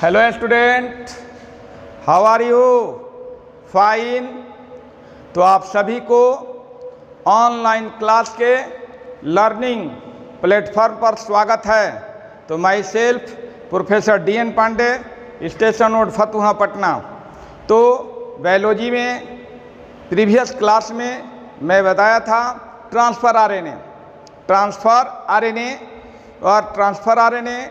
Hello student, how are you? Fine. तो आप सभी को ऑनलाइन क्लास के लर्निंग प्लेटफॉर्म पर स्वागत है। तो myself professor DN Pandey, station road Fatuha Patna. तो बायोलॉजी में प्रीवियस क्लास में मैं बताया था ट्रांसफ़र आरएनए और ट्रांसफ़र आरएनए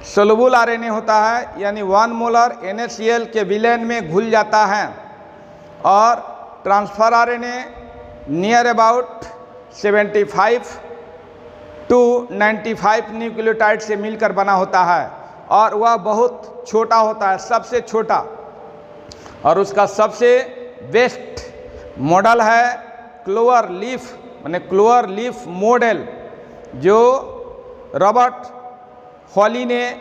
सोलुबल आरएनए होता है, यानी 1 मोलर NaCl के विलेन में घुल जाता है। और transfer RNA near about 75 to 95 nucleotide से मिलकर बना होता है और वह बहुत छोटा होता है, सबसे छोटा। और उसका सबसे बेस्ट मॉडल है क्लोवर लीफ, माने क्लोवर लीफ मॉडल, जो रॉबर्ट हॉली ने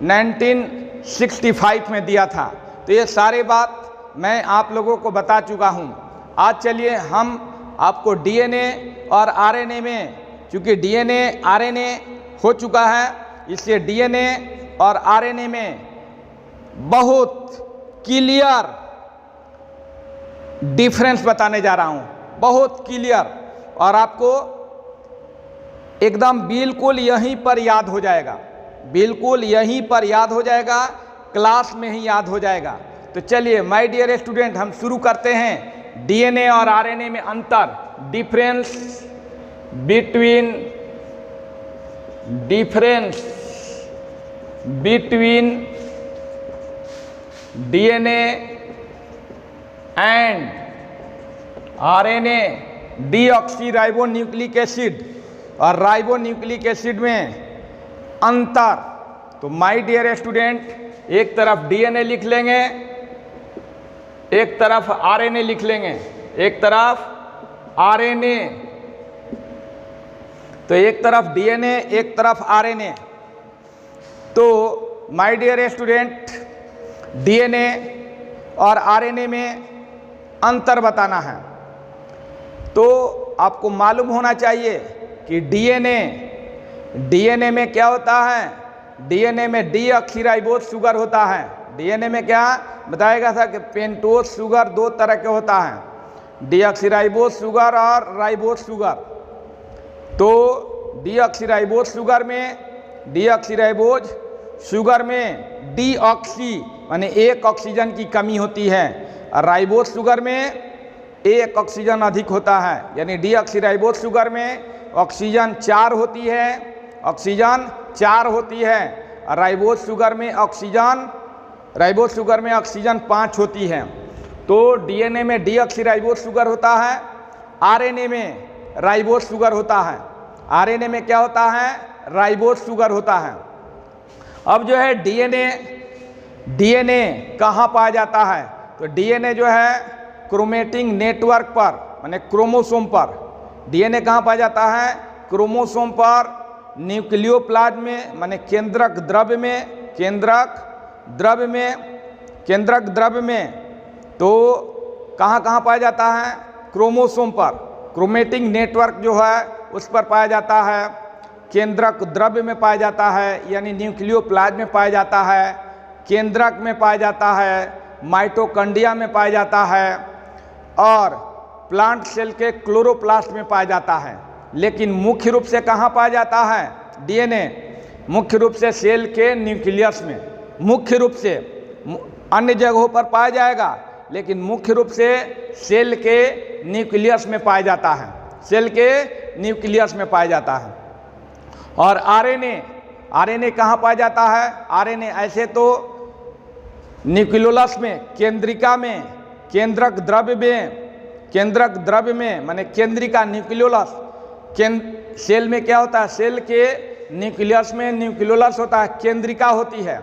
1965 में दिया था। तो ये सारी बात मैं आप लोगों को बता चुका हूँ। आज चलिए हम आपको DNA और RNA में, चूँकि DNA RNA हो चुका है, इसलिए DNA और RNA में बहुत क्लियर डिफरेंस बताने जा रहा हूँ, बहुत क्लियर। और आपको एकदम बिल्कुल यहीं पर याद हो जाएगा, बिल्कुल यहीं पर याद हो जाएगा, क्लास में ही याद हो जाएगा। तो चलिए माय डियर स्टूडेंट, हम शुरू करते हैं DNA और RNA में अंतर, difference between DNA and RNA, deoxyribonucleic acid और राइबोन्यूक्लिक एसिड में अंतर। तो माय डियर स्टूडेंट, एक तरफ DNA लिख लेंगे, एक तरफ RNA लिख लेंगे, एक तरफ RNA, तो एक तरफ DNA एक तरफ RNA। तो माय डियर स्टूडेंट, DNA और RNA में अंतर बताना है। तो आपको मालूम होना चाहिए कि DNA में क्या होता है। DNA में डीऑक्सीराइबोज शुगर होता है। DNA में क्या बताएगा था कि पेंटोज शुगर दो तरह के होता है, डीऑक्सीराइबोज शुगर और राइबोज शुगर। तो डीऑक्सीराइबोज शुगर में डीऑक्सी माने एक ऑक्सीजन की कमी होती है, और राइबोज शुगर में एक ऑक्सीजन अधिक होता है। यानी डीऑक्सीराइबोज शुगर में ऑक्सीजन 4 होती है, और राइबोज शुगर में ऑक्सीजन 5 होती है। तो DNA में डीऑक्सीराइबोज शुगर होता है, RNA में राइबोज शुगर होता है। RNA में क्या होता है? राइबोज शुगर होता है। अब जो है DNA कहाँ पाया जाता है? तो DNA जो है क्रोमेटिक नेटवर्क पर, माने क्रोमोसोम पर। DNA कहाँ पाया जाता है? क्रोमोसोम पर, न्यूक्लियोप्लाज्म में, माने केंद्रक द्रव्य में। तो कहाँ पाया जाता है? क्रोमोसोम पर। क्रोमेटिक नेटवर्क जो है उस पर पाया जाता है, केंद्रक द्रव्य में पाया जाता है, यानी न्यूक्लियोप्लाज्म में पाया जाता है, केंद्रक में पाया जाता है, माइटोकॉन्ड्रिया में पाया जाता है, और प्लांट सेल के क्लोरोप्लास्ट में पाया जाता है। लेकिन मुख्य रूप से कहाँ पाया जाता है DNA? मुख्य रूप से सेल के न्यूक्लियस में। मुख्य रूप से अन्य जगहों पर पाया जाएगा, लेकिन मुख्य रूप से सेल के न्यूक्लियस में पाया जाता है, और RNA कहाँ पाया जाता है? RNA ऐसे तो न्यूक्लियोलस में, केंद्रिका में, केंद्रक द्रव्य में, माने केंद्रिका न्यूक्लियोलस। सेल में क्या होता है? सेल के न्यूक्लियस में न्यूक्लियोलस होता है, केंद्रिका होती है।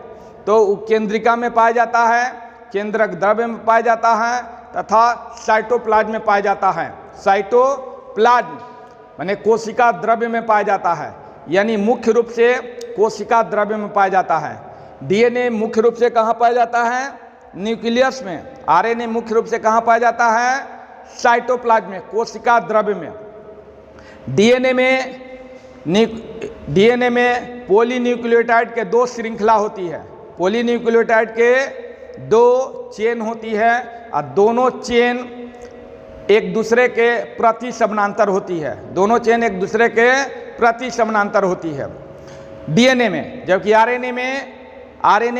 तो केंद्रिका में पाया जाता है, केंद्रक द्रव्य में पाया जाता है, तथा साइटोप्लाज्म में पाया जाता है। साइटोप्लाज्म माने कोशिका द्रव्य में पाया जाता है, यानी मुख्य रूप से कोशिका द्रव्य में पाया जाता है। DNA मुख्य रूप से कहाँ पाया जाता है? न्यूक्लियस में। RNA मुख्य रूप से कहाँ पाया जाता है? साइटोप्लाज्म में, कोशिका द्रव्य में। DNA में पॉलीन्यूक्लियोटाइड के 2 श्रृंखला होती है। पॉलीन्यूक्लियोटाइड के 2 चेन होती है और दोनों चेन एक दूसरे के प्रति समानांतर होती है, दोनों चेन एक दूसरे के प्रति समानांतर होती है डीएनए में। जबकि आरएनए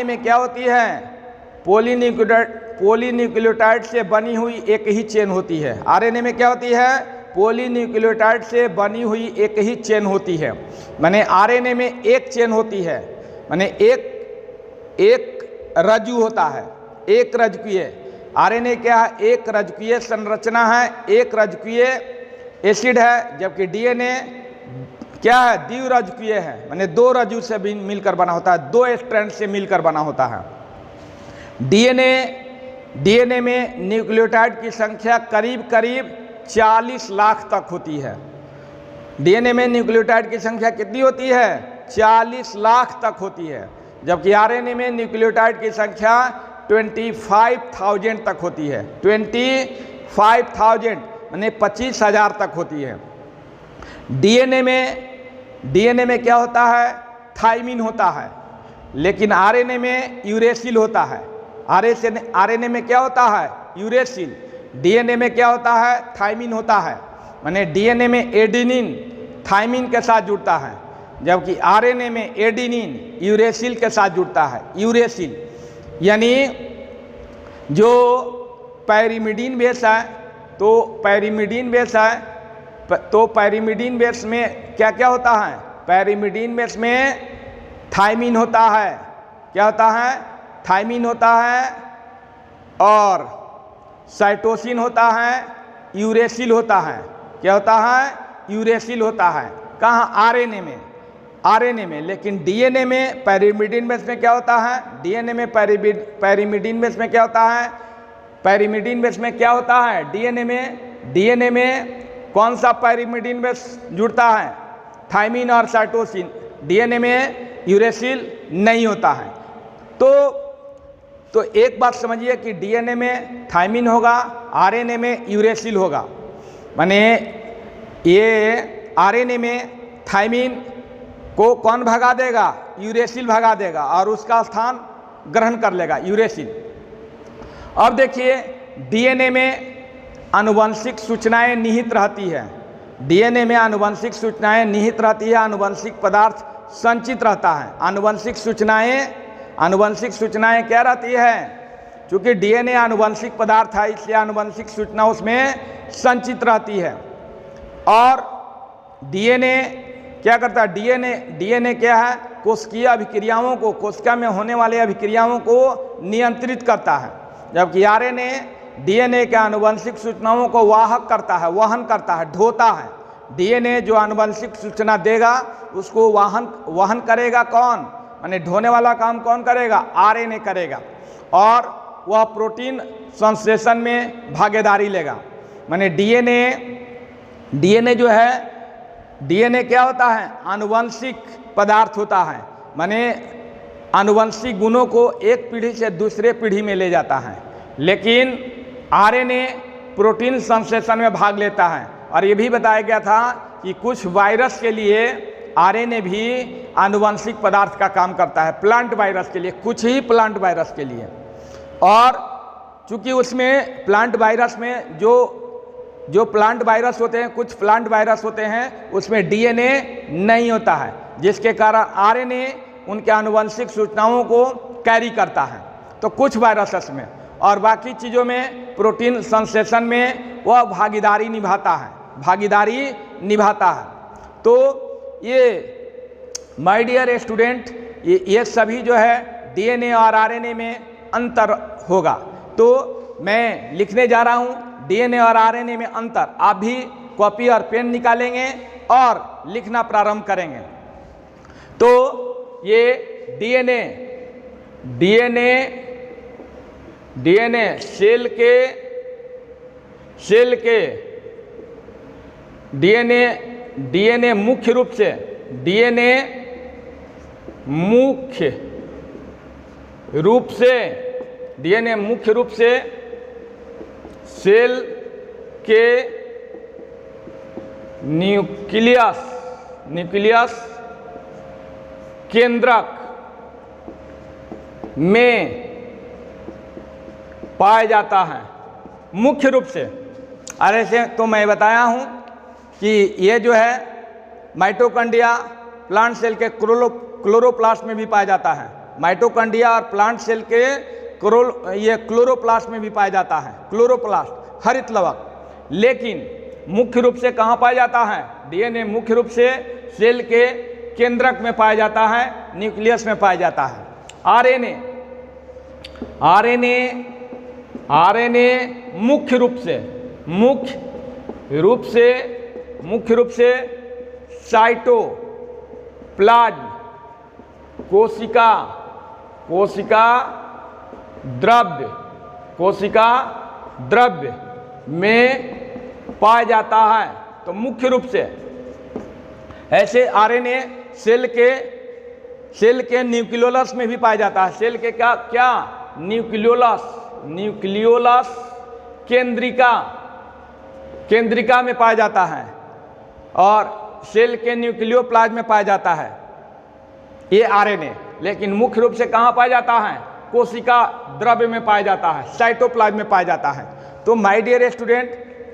में क्या होती है, पॉलीन्यूक्लियोटाइड से बनी हुई एक ही चेन होती है। आरएनए में क्या होती है, पॉलीन्यूक्लियोटाइड से बनी हुई एक ही चेन होती है। माने आरएनए में एक चेन होती है, माने एक रज्जु होता है, एक रज्जुकीय। आरएनए क्या है, एक रज्जुकीय संरचना है, एक रज्जुकीय एसिड है। जबकि डीएनए क्या है, द्विरज्जुकीय है, माने 2 रज्जु से मिलकर बना होता है, 2 स्ट्रैंड से मिलकर बना होता है। डीएनए में न्यूक्लियोटाइड की संख्या करीब 40 लाख तक होती है। डीएनए में न्यूक्लियोटाइड की संख्या कितनी होती है, 40 लाख तक होती है। जबकि आरएनए में न्यूक्लियोटाइड की संख्या 25,000 तक होती है, 25,000 माने 25,000 तक होती है। डीएनए में क्या होता है, थाइमिन होता है, लेकिन आरएनए में यूरेसिल होता है। आरएनए में क्या होता है, यूरेसिल। डीएनए में क्या होता है, थाइमिन होता है। माने डीएनए में एडेनिन थाइमिन के साथ जुड़ता है, जबकि आरएनए में एडेनिन यूरेसिल के साथ जुड़ता है। यूरेसिल यानी जो पैरिमिडीन बेस है, तो पैरिमिडीन बेस में क्या क्या होता है, पैरिमिडीन बेस में थाइमिन होता है। क्या होता है, थाइमिन होता है, और साइटोसिन होता है, यूरेसिल होता है। क्या होता है, यूरेसिल होता है। कहाँ, आरएनए में। लेकिन डीएनए में पैरिमिडीन बेस में क्या होता है, डीएनए में पैरिमिडीन बेस में क्या होता है, पैरिमिडीन बेस में क्या होता है, डीएनए में कौन सा पैरिमिडीन बेस जुड़ता है, थाइमिन और साइटोसिन। डीएनए में यूरेसिल नहीं होता है। तो एक बात समझिए कि डीएनए में थाइमिन होगा, आरएनए में यूरेसिल होगा। माने ये आरएनए में थाइमिन को कौन भगा देगा, यूरेसिल भगा देगा, और उसका स्थान ग्रहण कर लेगा यूरेसिल। अब देखिए, डीएनए में आनुवंशिक सूचनाएं निहित रहती है। डीएनए में आनुवंशिक सूचनाएं निहित रहती है, आनुवंशिक पदार्थ संचित रहता है। आनुवंशिक सूचनाएं क्या रहती है, चूंकि डीएनए आनुवंशिक पदार्थ है, इसलिए आनुवंशिक सूचना उसमें संचित रहती है। और डीएनए क्या करता है, डीएनए क्या है, कोशिकीय अभिक्रियाओं को, कोशिका में होने वाले अभिक्रियाओं को नियंत्रित करता है। जबकि आरएनए डीएनए के आनुवंशिक सूचनाओं को वहन करता है, ढोता है। डीएनए जो आनुवंशिक सूचना देगा उसको वहन करेगा कौन, माने ढोने वाला काम कौन करेगा, आरएनए करेगा। और वह प्रोटीन संश्लेषण में भागीदारी लेगा। माने डीएनए जो है, डीएनए क्या होता है, आनुवंशिक पदार्थ होता है। माने आनुवंशिक गुणों को एक पीढ़ी से दूसरे पीढ़ी में ले जाता है। लेकिन आरएनए प्रोटीन संश्लेषण में भाग लेता है। और ये भी बताया गया था कि कुछ वायरस के लिए आरएनए भी आनुवंशिक पदार्थ का काम करता है, प्लांट वायरस के लिए, कुछ ही प्लांट वायरस के लिए। और चूंकि उसमें प्लांट वायरस में जो प्लांट वायरस होते हैं, कुछ प्लांट वायरस होते हैं उसमें डीएनए नहीं होता है, जिसके कारण आरएनए उनके आनुवंशिक सूचनाओं को कैरी करता है। तो कुछ वायरसेस में, और बाकी चीज़ों में प्रोटीन संश्लेषण में वह भागीदारी निभाता है। तो ये माय डियर स्टूडेंट, ये सभी जो है डीएनए और आरएनए में अंतर होगा। तो मैं लिखने जा रहा हूँ डीएनए और आरएनए में अंतर। आप भी कॉपी और पेन निकालेंगे और लिखना प्रारंभ करेंगे। तो ये डीएनए सेल के डीएनए मुख्य रूप से सेल के न्यूक्लियस केंद्रक में पाया जाता है मुख्य रूप से। अरे से तो मैं बताया हूँ कि ये जो है माइटोकॉन्ड्रिया प्लांट सेल के क्लोरोप्लास्ट में भी पाया जाता है। माइटोकॉन्ड्रिया और प्लांट सेल के ये क्लोरोप्लास्ट में भी पाया जाता है, क्लोरोप्लास्ट हरित लवक। लेकिन मुख्य रूप से कहाँ पाया जाता है? डीएनए मुख्य रूप से सेल के केंद्रक में पाया जाता है, न्यूक्लियस में पाया जाता है। आरएनए मुख्य रूप से साइटोप्लाज्म कोशिका द्रव्य में पाया जाता है। तो मुख्य रूप से ऐसे आरएनए सेल के न्यूक्लियोलस में भी पाया जाता है। सेल के क्या न्यूक्लियोलस केंद्रिका में पाया जाता है और सेल के न्यूक्लियोप्लाज्म में पाया जाता है ये आरएनए। लेकिन मुख्य रूप से कहाँ पाया जाता है? कोशिका द्रव्य में पाया जाता है, साइटोप्लाज्म में पाया जाता है। तो my dear student,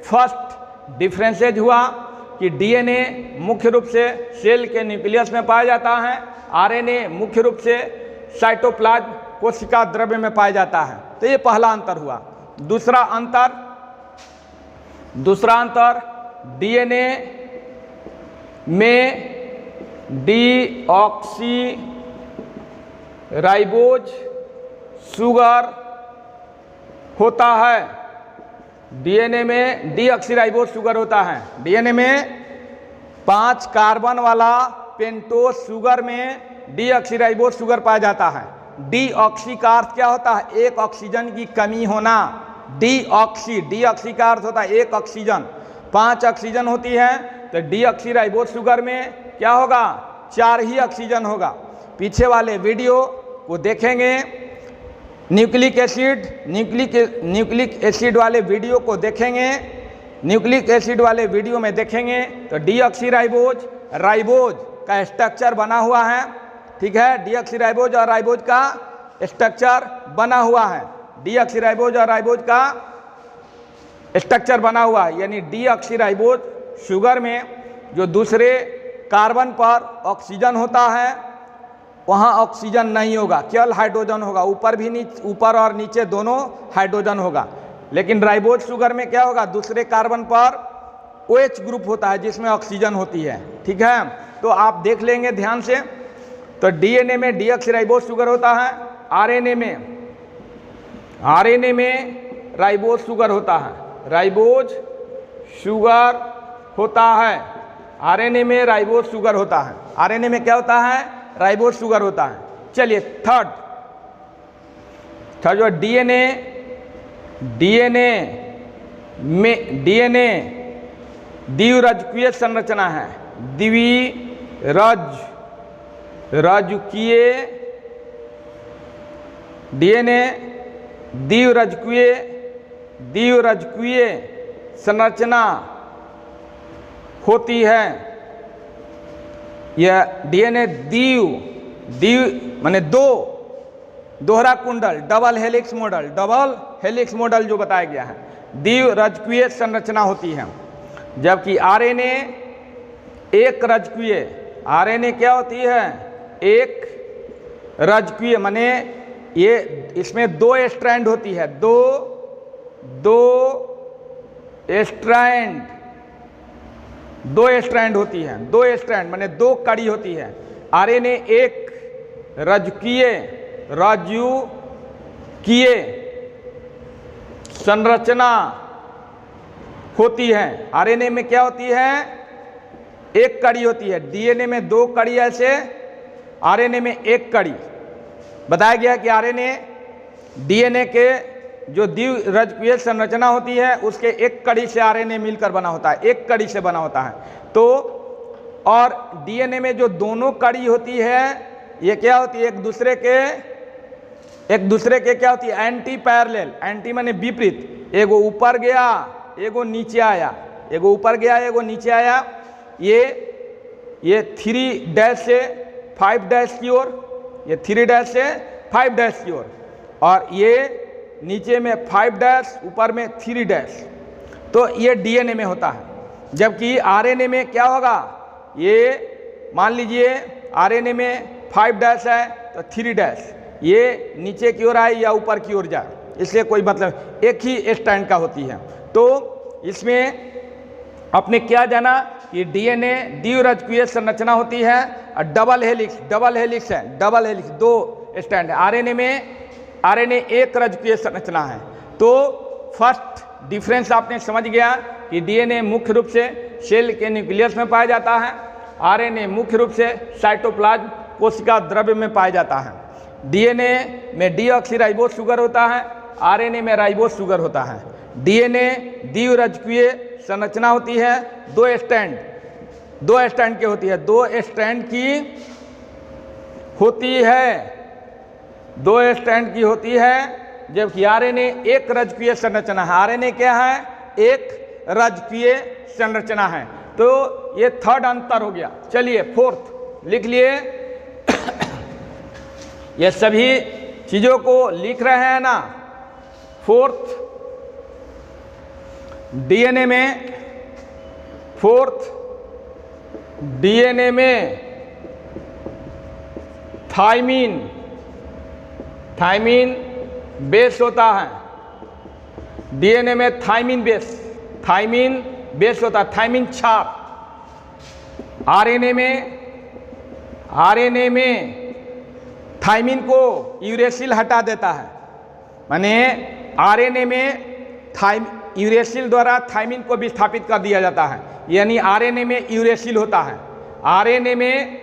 first differences हुआ कि डीएनए मुख्य रूप से सेल के न्यूक्लियस में पाया जाता है, आरएनए मुख्य रूप से साइटोप्लाज्म कोशिका द्रव्य में पाया जाता है। तो ये पहला अंतर हुआ। दूसरा अंतर डीएनए में डीऑक्सीराइबोज शुगर होता है। डीएनए में डीऑक्सीराइबोज शुगर होता है। डीएनए में 5 कार्बन वाला पेंटोज शुगर में डीऑक्सीराइबोज शुगर पाया जाता है। डीऑक्सी का अर्थ क्या होता है? एक ऑक्सीजन की कमी होना। डीऑक्सी का अर्थ होता है एक ऑक्सीजन। 5 ऑक्सीजन होती है तो डीऑक्सीराइबोज शुगर में क्या होगा? 4 ही ऑक्सीजन होगा। पीछे वाले वीडियो को देखेंगे, न्यूक्लिक एसिड वाले वीडियो को देखेंगे, न्यूक्लिक एसिड वाले वीडियो में देखेंगे तो डीऑक्सीराइबोज राइबोज का स्ट्रक्चर बना हुआ है। ठीक है, डीऑक्सीराइबोज और राइबोज का स्ट्रक्चर बना हुआ है। डीऑक्सीराइबोज और राइबोज का स्ट्रक्चर बना हुआ है, यानी डीऑक्सीराइबोज शुगर में जो दूसरे कार्बन पर ऑक्सीजन होता है वहाँ ऑक्सीजन नहीं होगा, केवल हाइड्रोजन होगा। ऊपर और नीचे दोनों हाइड्रोजन होगा। लेकिन राइबोज शुगर में क्या होगा? दूसरे कार्बन पर OH ग्रुप होता है जिसमें ऑक्सीजन होती है। ठीक है, तो आप देख लेंगे ध्यान से। तो डीएनए में डीऑक्सीराइबोज शुगर होता है, आरएनए में राइबोज शुगर होता है। राइबोज शुगर होता है, आरएनए में राइबोज शुगर होता है। आरएनए में क्या होता है? राइबोज शुगर होता है। चलिए थर्ड जो डीएनए द्विरज्जुकीय संरचना है। डीएनए द्विरज्जुकीय संरचना होती है। यह डीएनए माने दोहरा कुंडल, डबल हेलिक्स मॉडल जो बताया गया है, द्विरज्जुकीय संरचना होती है। जबकि आरएनए एक रज्जुकीय, आरएनए क्या होती है? एक रज्जुकीय, माने ये इसमें 2 स्ट्रैंड होती है, दो स्ट्रैंड होती है, 2 स्ट्रैंड माने 2 कड़ी होती है। आरएनए एक रज्जुकीय संरचना होती है। आरएनए में क्या होती है? एक कड़ी होती है। डीएनए में 2 कड़ी ऐसे, आरएनए में 1 कड़ी। बताया गया कि आरएनए डीएनए के जो द्विरज्जुकीय संरचना होती है उसके 1 कड़ी से आरएनए मिलकर बना होता है, 1 कड़ी से बना होता है। तो और डीएनए में जो दोनों कड़ी होती है ये क्या होती है? एक दूसरे के क्या होती है? Anti parallel. एंटी माने विपरीत, एगो ऊपर गया एगो नीचे आया, एगो ऊपर गया एगो नीचे आया। ये 3 डैश से 5 डैश की ओर, ये 3 डैश से 5 डैश की ओर, और ये नीचे में 5 डैश, ऊपर में 3 डैश। तो ये डीएनए में होता है। जबकि आरएनए में क्या होगा, ये मान लीजिए आरएनए में 5 डैश है तो 3 डैश, ये नीचे की ओर आए या ऊपर की ओर जाए, इसलिए कोई मतलब, एक ही स्टैंड का होती है। तो इसमें आपने क्या जाना कि डीएनए द्विरज्जुकीय संरचना होती है, और डबल हेलिक्स है, डबल हेलिक्स 2 स्टैंड है। आरएनए एक रज्जुकीय संरचना है। तो फर्स्ट डिफरेंस आपने समझ गया कि डीएनए मुख्य रूप से सेल के न्यूक्लियस में पाया जाता है, आरएनए मुख्य रूप से साइटोप्लाज्म कोशिका द्रव्य में पाया जाता है। डीएनए में डीऑक्सीराइबोज शुगर होता है, आरएनए में राइबोज शुगर होता है। डीएनए द्विरज्जुकीय संरचना होती है, 2 स्टैंड की होती है, 2 स्टैंड की होती है। जबकि आरएनए एक रज्जुकीय संरचना है। आरएनए क्या है, एक रज्जुकीय संरचना है। तो ये थर्ड अंतर हो गया। चलिए फोर्थ लिख लिए। ये सभी चीजों को लिख रहे हैं ना। फोर्थ डीएनए में थायमीन बेस होता है। डीएनए में थायमीन बेस होता है, थायमीन छाप। आरएनए में थायमीन को यूरेसिल हटा देता है, माने आरएनए में यूरेसिल द्वारा थायमीन को विस्थापित कर दिया जाता है, यानी आरएनए में यूरेसिल होता है। आरएनए में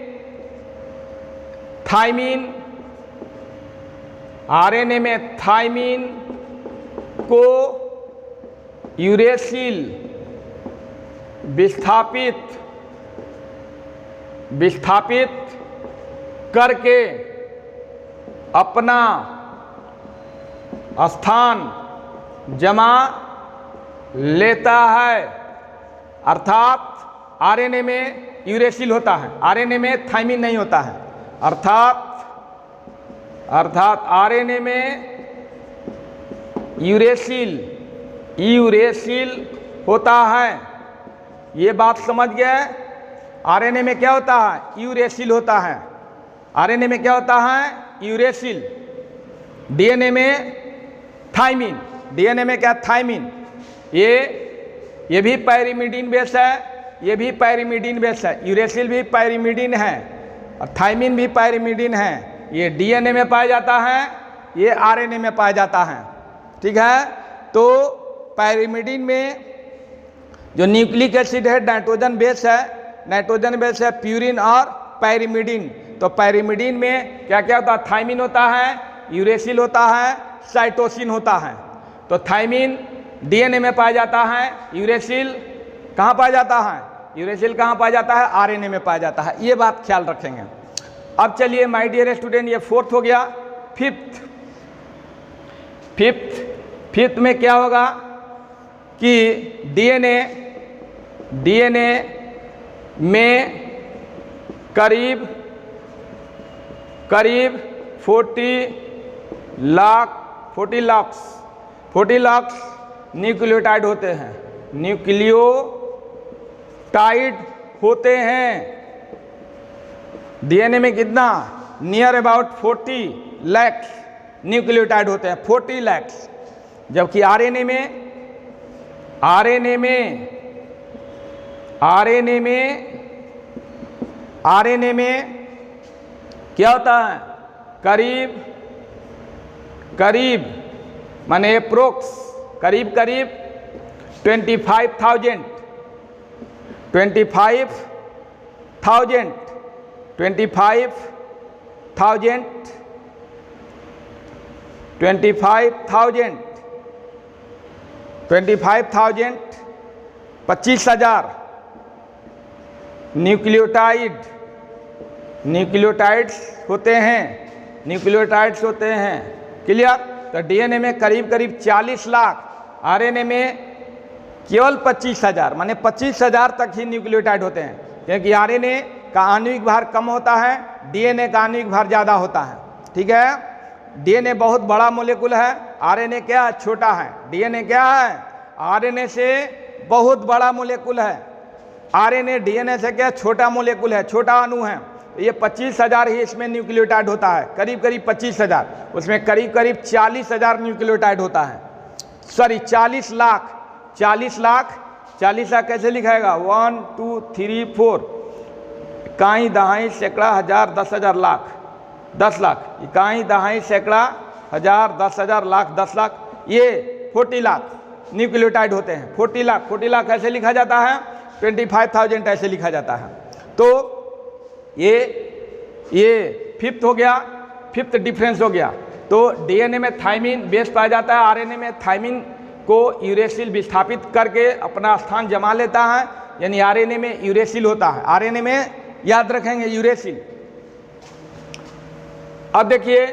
थायमीन को यूरेसिल विस्थापित करके अपना स्थान जमा लेता है। अर्थात आरएनए में यूरेसिल होता है, आरएनए में थायमीन नहीं होता है। अर्थात आरएनए में यूरेसिल होता है। ये बात समझ गए। आरएनए में क्या होता है, यूरेसिल होता है। आरएनए में क्या होता है, यूरेसिल। डीएनए में थायमीन, डीएनए में क्या, थायमीन। ये भी पैरिमिडीन बेस है, ये भी पैरिमिडीन बेस है। यूरेसिल भी पैरिमिडीन है और थायमीन भी पैरिमिडीन है। ये डीएनए में पाया जाता है, ये आरएनए में पाया जाता है। ठीक है। तो पैरिमिडीन में जो न्यूक्लिक एसिड है नाइट्रोजन बेस है प्यूरिन और पैरिमिडीन। तो पैरिमिडीन में क्या क्या होता है, थायमीन होता है, यूरेसिल होता है, साइटोसिन होता है। तो थायमीन डीएनए में पाया जाता है, यूरेसिल कहाँ पाया जाता है, यूरेसिल कहाँ पाया जाता है, आरएनए में पाया जाता है। ये बात ख्याल रखेंगे। अब चलिए माय डियर स्टूडेंट, ये फोर्थ हो गया। फिफ्थ में क्या होगा कि डीएनए में करीब 40 लाख न्यूक्लियोटाइड होते हैं। डीएनए में कितना, नियर अबाउट 40 लाख न्यूक्लियोटाइड होते हैं, 40 लाख। जबकि आरएनए में क्या होता है, करीब माने अप्रोक्स करीब 25,000 25,000 न्यूक्लियोटाइड्स होते हैं। क्लियर। तो डीएनए में करीब 40 लाख, आरएनए में केवल 25,000, माने 25,000 तक ही न्यूक्लियोटाइड होते हैं। क्योंकि आरएनए का आणविक भार कम होता है, डीएनए का आणविक भार ज़्यादा होता है। ठीक है। डीएनए बहुत बड़ा मोलेकुल है, आरएनए क्या है, छोटा है। डीएनए क्या है, आरएनए से बहुत बड़ा मोलेकुल है। आरएनए डीएनए से क्या छोटा मोलेकुल है, छोटा अणु है। ये 25,000 ही इसमें न्यूक्लियोटाइड होता है, करीब करीब 25,000, उसमें करीब करीब 40,000 न्यूक्लियोटाइड होता है। सॉरी 40 लाख, 40 लाख, 40 लाख कैसे लिखाएगा, 1 2 3 4, इकाई दहाई सैकड़ा हजार 10,000 लाख, 10 लाख, इकाई दहाई सैकड़ा हजार 10,000 लाख, 10 लाख, ये 40 लाख न्यूक्लियोटाइड होते हैं। 40 लाख, 40 लाख ऐसे लिखा जाता है, 25,000 ऐसे लिखा जाता है। तो ये फिफ्थ हो गया, फिफ्थ डिफरेंस हो गया। तो डीएनए में थाइमिन बेस पाया जाता है, आरएनए में थाइमिन को यूरेसिल विस्थापित करके अपना स्थान जमा लेता है, यानी आरएनए में यूरेसिल होता है। आरएनए में याद रखेंगे यूरेसिल। अब देखिए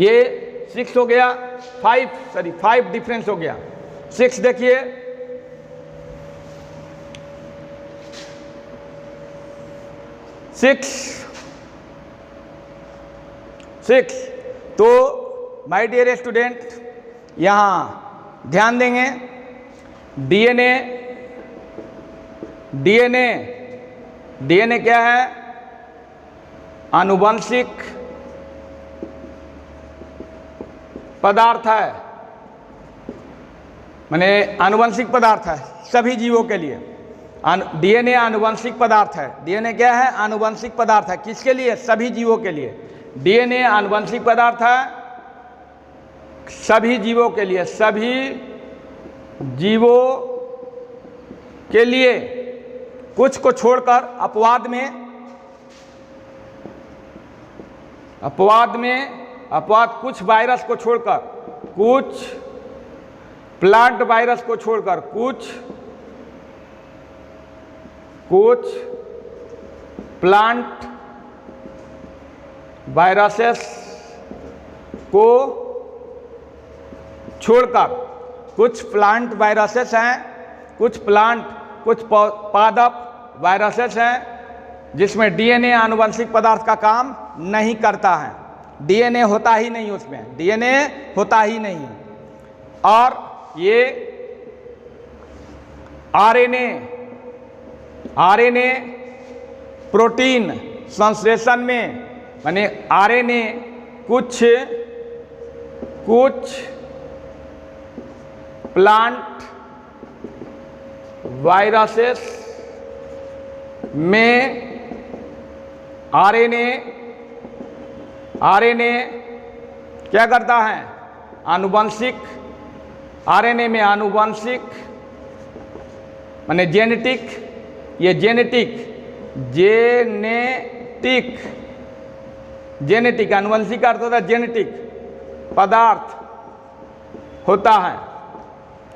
ये 6 हो गया, 5 डिफरेंस हो गया। 6 देखिए, 6 तो माय डियर स्टूडेंट यहाँ ध्यान देंगे, डीएनए क्या है, आनुवंशिक पदार्थ है, माने आनुवंशिक पदार्थ है सभी जीवों के लिए। डीएनए आनुवंशिक पदार्थ है। डीएनए क्या है, आनुवंशिक पदार्थ है। किसके लिए, सभी जीवों के लिए। डीएनए आनुवंशिक पदार्थ है सभी जीवों के लिए, सभी जीवों के लिए, कुछ को छोड़कर, अपवाद कुछ वायरस को छोड़कर, कुछ प्लांट वायरस को छोड़कर, कुछ प्लांट वायरसेस को छोड़कर, कुछ प्लांट वायरसेस हैं, कुछ पादप वायरसेस हैं जिसमें डीएनए आनुवंशिक पदार्थ का काम नहीं करता है। डीएनए होता ही नहीं उसमें, डीएनए होता ही नहीं। और ये आरएनए प्रोटीन संश्लेषण में, माने आरएनए कुछ प्लांट वायरसेस में आरएनए क्या करता है, आनुवंशिक, आरएनए में आनुवंशिक माने जेनेटिक, ये जेनेटिक आनुवंशिक का अर्थ होता है जेनेटिक पदार्थ होता है।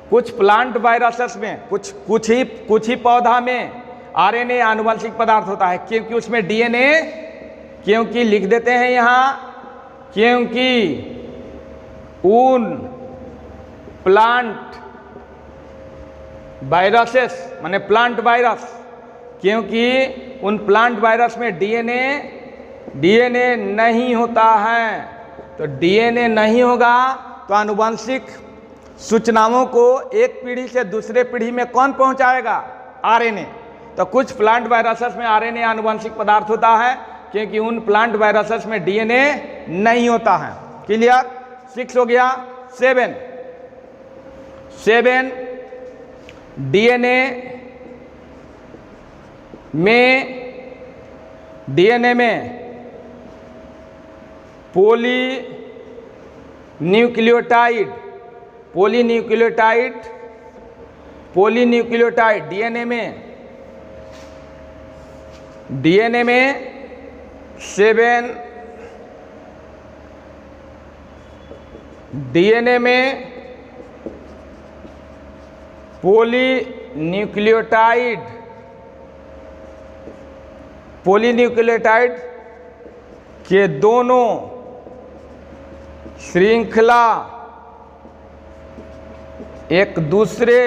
कुछ प्लांट वायरसेस में, कुछ ही पौधा में आरएनए आनुवंशिक पदार्थ होता है, क्योंकि उसमें डीएनए, क्योंकि लिख देते हैं यहाँ, क्योंकि उन प्लांट वायरसेस माने प्लांट वायरस, क्योंकि उन प्लांट वायरस में डीएनए नहीं होता है। तो डीएनए नहीं होगा तो आनुवंशिक सूचनाओं को एक पीढ़ी से दूसरे पीढ़ी में कौन पहुंचाएगा, आरएनए। तो कुछ प्लांट वायरसेस में आरएनए आनुवंशिक पदार्थ होता है, क्योंकि उन प्लांट वायरसेस में डीएनए नहीं होता है। क्लियर, 6 हो गया। 7 डीएनए में पॉलीन्यूक्लियोटाइड डीएनए में 7 डीएनए में पॉलीन्यूक्लियोटाइड के दोनों श्रृंखला एक दूसरे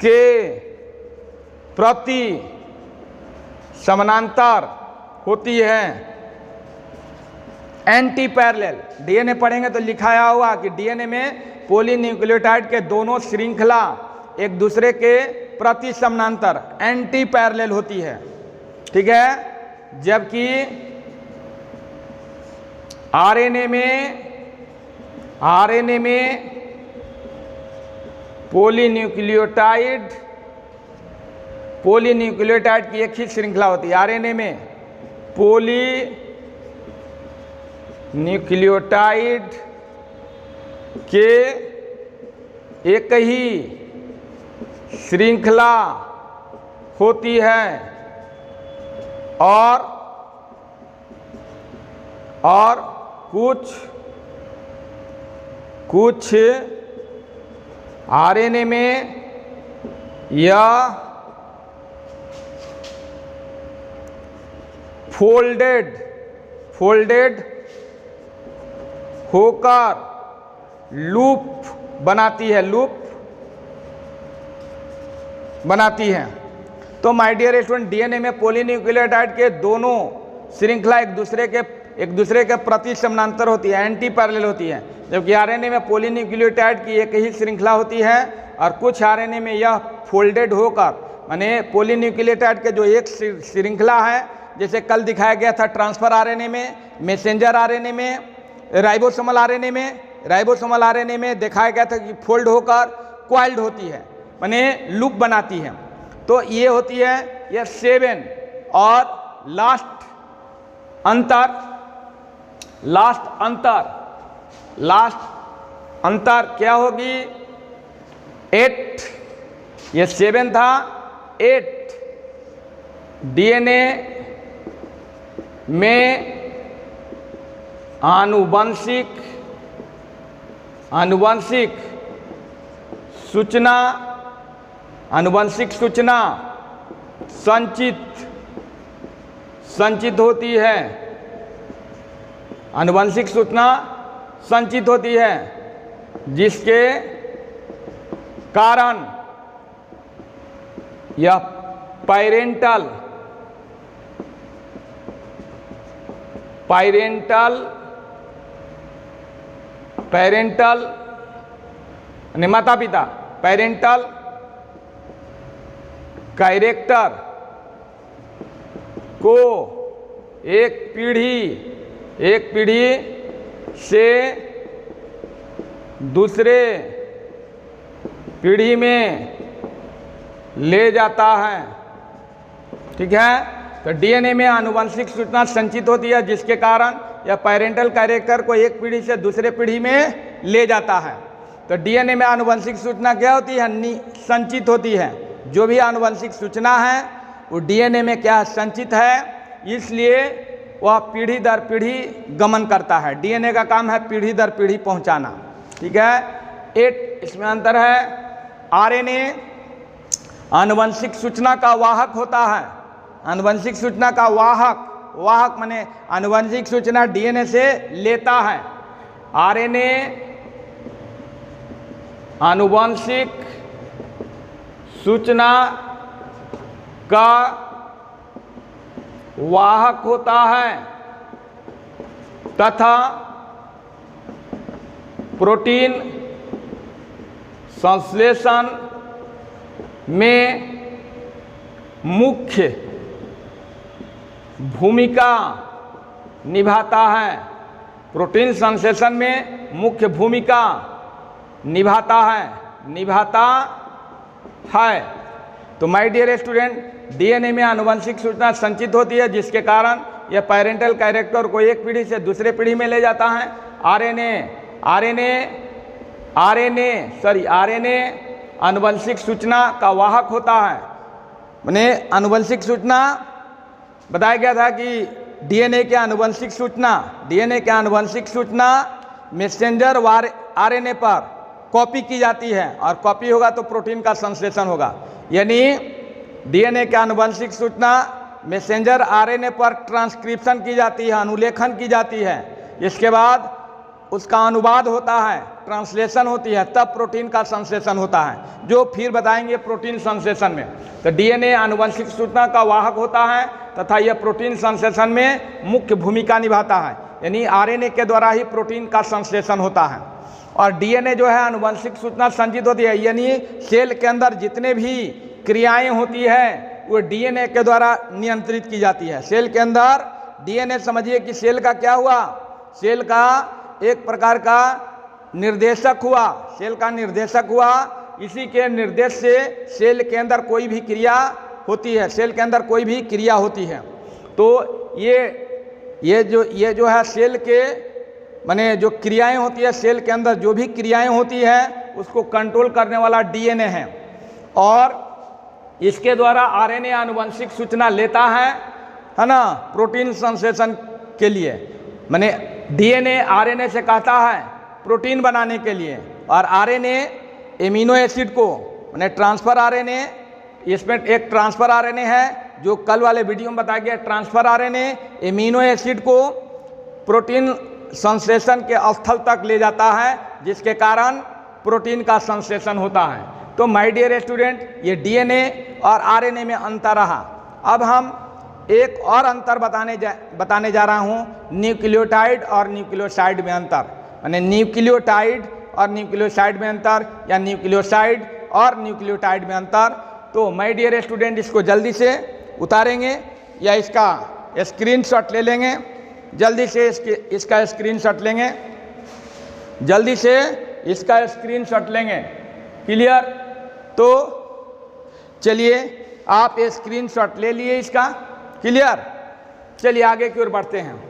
के प्रति समानांतर होती है, एंटी पैरेलल। डीएनए पढ़ेंगे तो लिखाया हुआ कि डीएनए में पॉलीन्यूक्लियोटाइड के दोनों श्रृंखला एक दूसरे के प्रति समानांतर एंटी पैरेलल होती है, ठीक है। जबकि आरएनए में पॉलीन्यूक्लियोटाइड की एक ही श्रृंखला होती है। आरएनए में पॉलीन्यूक्लियोटाइड के एक ही श्रृंखला होती है और कुछ आरएनए में यह फोल्डेड होकर लूप बनाती है। तो माय डियर स्टूडेंट, डीएनए में पॉलीन्यूक्लियोटाइड के दोनों श्रृंखला एक दूसरे के प्रति समानांतर होती है, एंटी पैरेलल होती है। जबकि आरएनए में पॉलीन्यूक्लियोटाइड की एक ही श्रृंखला होती है और कुछ आरएनए में यह फोल्डेड होकर, माने पॉलीन्यूक्लियोटाइड के जो एक श्रृंखला है, जैसे कल दिखाया गया था ट्रांसफर आरएनए में, मैसेंजर आरएनए में, राइबोसोमल आरएनए में दिखाया गया था कि फोल्ड होकर क्वाइल्ड होती है, माने लूप बनाती है। तो ये होती है यह 7 और लास्ट अंतर क्या होगी? 8। ये 7 था, 8 डीएनए में आनुवंशिक सूचना संचित होती है। आनुवंशिक सूचना संचित होती है, जिसके कारण यह पैरेंटल माता पिता पैरेंटल कैरेक्टर को एक पीढ़ी से दूसरे पीढ़ी में ले जाता है, ठीक है। तो डीएनए में आनुवंशिक सूचना संचित होती है, जिसके कारण यह पैरेंटल कैरेक्टर को एक पीढ़ी से दूसरे पीढ़ी में ले जाता है। तो डीएनए में आनुवंशिक सूचना क्या होती है? संचित होती है। जो भी आनुवंशिक सूचना है वो डीएनए में क्या संचित है, इसलिए वह पीढ़ी दर पीढ़ी गमन करता है। डीएनए का काम है पीढ़ी दर पीढ़ी पहुंचाना, ठीक है। 8 इसमें अंतर है। आरएनए आनुवंशिक सूचना का वाहक होता है। आनुवंशिक सूचना का वाहक माने आनुवंशिक सूचना डीएनए से लेता है। आरएनए आनुवंशिक सूचना का वाहक होता है तथा प्रोटीन संश्लेषण में मुख्य भूमिका निभाता है। प्रोटीन संश्लेषण में मुख्य भूमिका निभाता है। तो माय डियर स्टूडेंट, डीएनए में आनुवंशिक सूचना संचित होती है, जिसके कारण यह पैरेंटल कैरेक्टर को एक पीढ़ी से दूसरे पीढ़ी में ले जाता है। आरएनए आनुवंशिक सूचना का वाहक होता है। माने आनुवंशिक सूचना बताया गया था कि डीएनए के आनुवंशिक सूचना मैसेंजर आरएनए पर कॉपी की जाती है, और कॉपी होगा तो प्रोटीन का संश्लेषण होगा। यानी डीएनए के आनुवंशिक सूचना मैसेंजर आरएनए पर ट्रांसक्रिप्शन की जाती है, अनुलेखन की जाती है। इसके बाद उसका अनुवाद होता है ट्रांसलेशन होती है तब प्रोटीन का संश्लेषण होता है, जो फिर बताएंगे प्रोटीन संश्लेषण में। तो डीएनए आनुवंशिक सूचना का वाहक होता है तथा यह प्रोटीन संश्लेषण में मुख्य भूमिका निभाता है, यानी आरएनए के द्वारा ही प्रोटीन का संश्लेषण होता है। और डीएनए जो है आनुवंशिक सूचना संचित होती है, यानी सेल के अंदर जितने भी क्रियाएं होती है वो डीएनए के द्वारा नियंत्रित की जाती है। सेल के अंदर डीएनए, समझिए कि सेल का क्या हुआ, सेल का एक प्रकार का निर्देशक हुआ, सेल का निर्देशक हुआ। इसी के निर्देश से सेल के अंदर कोई भी क्रिया होती है, सेल के अंदर कोई भी क्रिया होती है। तो ये जो है सेल के माने जो क्रियाएं होती है, सेल के अंदर जो भी क्रियाएं होती है उसको कंट्रोल करने वाला डीएनए है। और इसके द्वारा आरएनए आनुवंशिक सूचना लेता है ना, प्रोटीन संश्लेषण के लिए। माने डीएनए आरएनए से कहता है प्रोटीन बनाने के लिए, और आरएनए एमिनो एसिड को माने ट्रांसफर आरएनए, इसमें एक ट्रांसफर आरएनए है जो कल वाले वीडियो में बताया गया। ट्रांसफर आरएनए एमिनो एसिड को प्रोटीन संश्लेषण के स्थल तक ले जाता है, जिसके कारण प्रोटीन का संश्लेषण होता है। तो माय डियर स्टूडेंट, ये डीएनए और आरएनए में अंतर रहा। अब हम एक और अंतर बताने जा रहा हूँ, न्यूक्लियोटाइड और न्यूक्लियोसाइड में अंतर, यानी न्यूक्लियोटाइड और न्यूक्लियोसाइड में अंतर, या न्यूक्लियोसाइड और न्यूक्लियोटाइड में अंतर। तो माय डियर स्टूडेंट, इसको जल्दी से उतारेंगे या इसका स्क्रीनशॉट ले लेंगे, जल्दी से इसका स्क्रीनशॉट लेंगे, जल्दी से इसका स्क्रीनशॉट लेंगे। क्लियर? तो चलिए आप स्क्रीनशॉट ले लिए इसका। क्लियर? चलिए आगे की ओर बढ़ते हैं।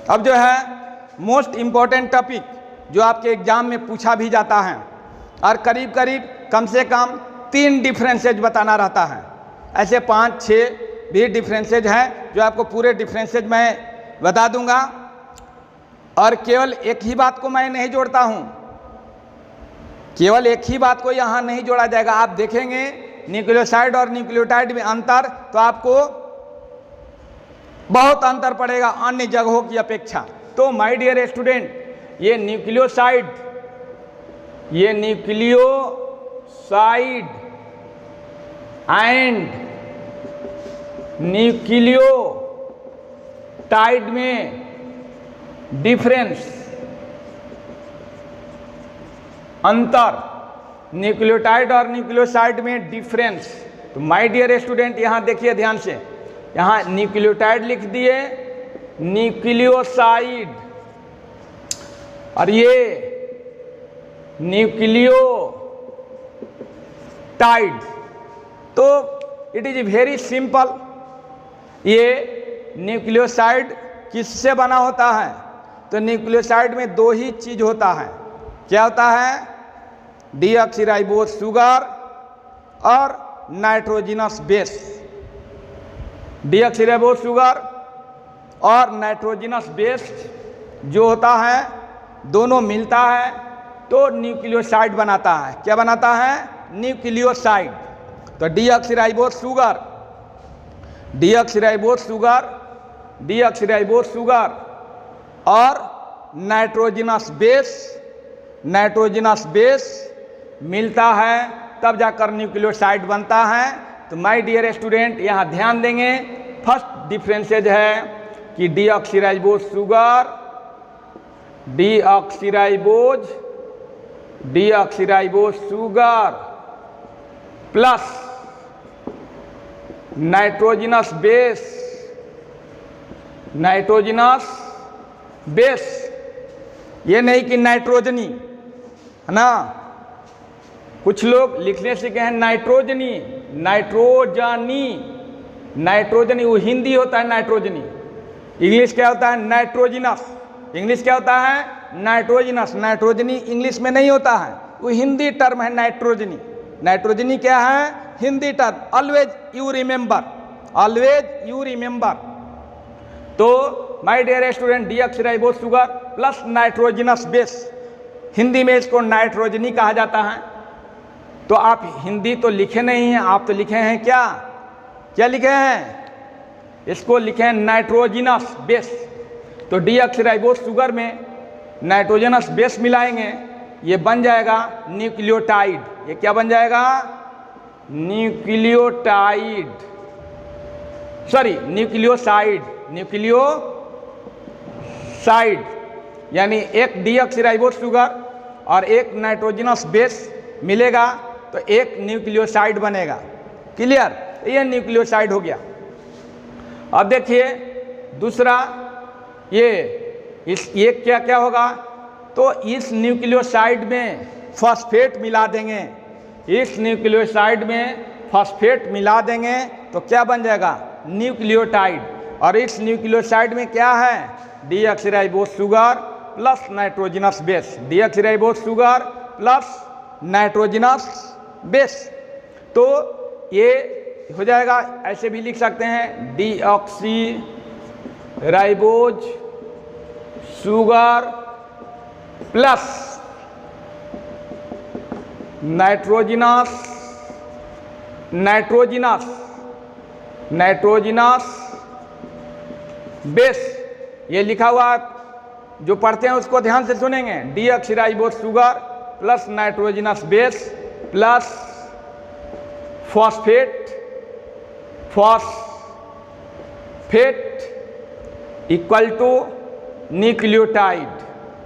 अब जो है मोस्ट इम्पॉर्टेंट टॉपिक जो आपके एग्जाम में पूछा भी जाता है, और करीब करीब कम से कम 3 डिफरेंसेज बताना रहता है। ऐसे 5-6 भी डिफरेंसेज हैं जो आपको पूरे डिफरेंसेज मैं बता दूंगा, और केवल एक ही बात को मैं नहीं जोड़ता हूं, केवल एक ही बात को यहाँ नहीं जोड़ा जाएगा। आप देखेंगे न्यूक्लियोसाइड और न्यूक्लियोटाइड में अंतर, तो आपको बहुत अंतर पड़ेगा अन्य जगहों की अपेक्षा। तो माय डियर स्टूडेंट, ये न्यूक्लियोसाइड एंड न्यूक्लियोटाइड में डिफरेंस, अंतर, न्यूक्लियोटाइड और न्यूक्लियोसाइड में डिफरेंस। तो माय डियर स्टूडेंट, यहाँ देखिए ध्यान से, यहाँ न्यूक्लियोटाइड लिख दिए, न्यूक्लियोसाइड, और ये न्यूक्लियोटाइड। तो इट इज वेरी सिंपल। ये न्यूक्लियोसाइड किससे बना होता है? तो न्यूक्लियोसाइड में 2 ही चीज होता है। क्या होता है? डीऑक्सीराइबोज शुगर और नाइट्रोजिनस बेस। डीऑक्सीराइबोज शुगर और नाइट्रोजिनस बेस जो होता है, दोनों मिलता है तो न्यूक्लियोसाइड बनाता है। क्या बनाता है? न्यूक्लियोसाइड। तो डीऑक्सीराइबोज शुगर और नाइट्रोजिनस बेस मिलता है, तब जाकर न्यूक्लियोसाइड बनता है। तो माय डियर स्टूडेंट, यहाँ ध्यान देंगे, फर्स्ट डिफरेंसेज है कि deoxyribose sugar plus nitrogenous base, ये नहीं कि नाइट्रोजनी, है ना। कुछ लोग लिखने सीखे हैं नाइट्रोजनी, वो हिंदी होता है नाइट्रोजनी, इंग्लिश क्या होता है? नाइट्रोजिनस। इंग्लिश क्या होता है? नाइट्रोजिनस। नाइट्रोजनी इंग्लिश में नहीं होता है, वो हिंदी टर्म है नाइट्रोजनी। नाइट्रोजनी क्या है? Hindi term. Always you remember. तो my dear student, deoxyribose sugar plus nitrogenous base, Hindi में इसको नाइट्रोजनी कहा जाता है। तो आप हिंदी तो लिखे नहीं हैं, आप तो लिखे हैं क्या, क्या लिखे हैं, इसको लिखे हैं नाइट्रोजनस बेस। तो डीऑक्सीराइबोस शुगर में नाइट्रोजनस बेस मिलाएंगे, ये बन जाएगा न्यूक्लियोटाइड। ये क्या बन जाएगा, न्यूक्लियोटाइड, सॉरी न्यूक्लियोसाइड, न्यूक्लियोसाइड। यानी एक डीऑक्सीराइबोस शुगर और एक नाइट्रोजनस बेस मिलेगा तो एक न्यूक्लियोसाइड बनेगा। क्लियर, ये न्यूक्लियोसाइड हो गया। अब देखिए दूसरा, ये क्या क्या होगा, तो इस न्यूक्लियोसाइड में फॉस्फेट मिला देंगे, इस न्यूक्लियोसाइड में फॉस्फेट मिला देंगे तो क्या बन जाएगा, न्यूक्लियोटाइड। और इस न्यूक्लियोसाइड में क्या है, deoxyribose sugar plus nitrogenous base, deoxyribose sugar plus nitrogenous base. तो ये हो जाएगा, ऐसे भी लिख सकते हैं deoxyribose sugar plus nitrogenous base. ये लिखा हुआ जो पढ़ते हैं उसको ध्यान से सुनेंगे, deoxyribose sugar plus nitrogenous base plus phosphate equal to nucleotide,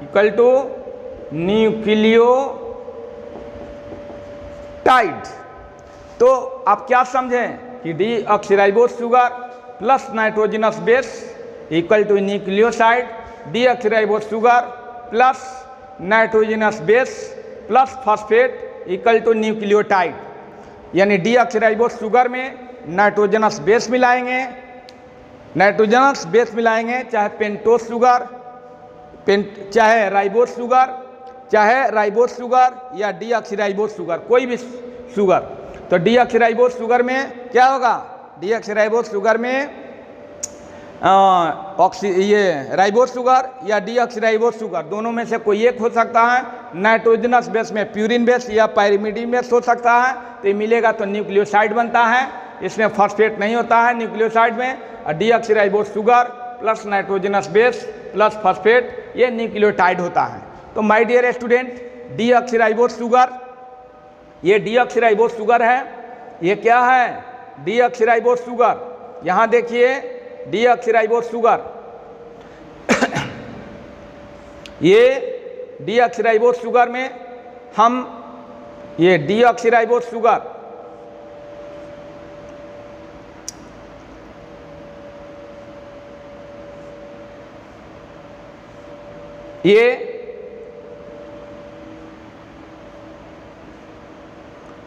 equal to nucleotide. तो आप क्या समझें कि deoxyribose sugar plus nitrogenous base equal to nucleoside, deoxyribose sugar plus nitrogenous base plus phosphate equal to nucleotide. यानी deoxyribose sugar में nitrogenous base मिलाएंगे, nitrogenous base मिलाएंगे, चाहे पेंटोस शुगर, चाहे राइबोस शुगर या डीऑक्सीराइबोस शुगर, कोई भी शुगर। तो डीऑक्सीराइबोस शुगर में क्या होगा, डीऑक्सीराइबोस शुगर में ये राइबोस शुगर या डीऑक्सीराइबोस शुगर दोनों में से कोई एक हो सकता है। नाइट्रोजनस बेस में प्यूरिन बेस या पायरिमिडीन बेस हो सकता है। तो ये मिलेगा तो न्यूक्लियोसाइड बनता है, इसमें फॉस्फेट नहीं होता है न्यूक्लियोसाइड में। और deoxyribose sugar plus nitrogenous base plus phosphate, ये न्यूक्लियोटाइड होता है। तो my dear student, deoxyribose sugar, ये डीऑक्सीराइबोस शुगर है। ये क्या है, डीऑक्सीराइबोस शुगर। यहाँ देखिए डीऑक्सीराइबोस शुगर ये डीऑक्सीराइबोस शुगर में हम ये डीऑक्सीराइबोस शुगर ये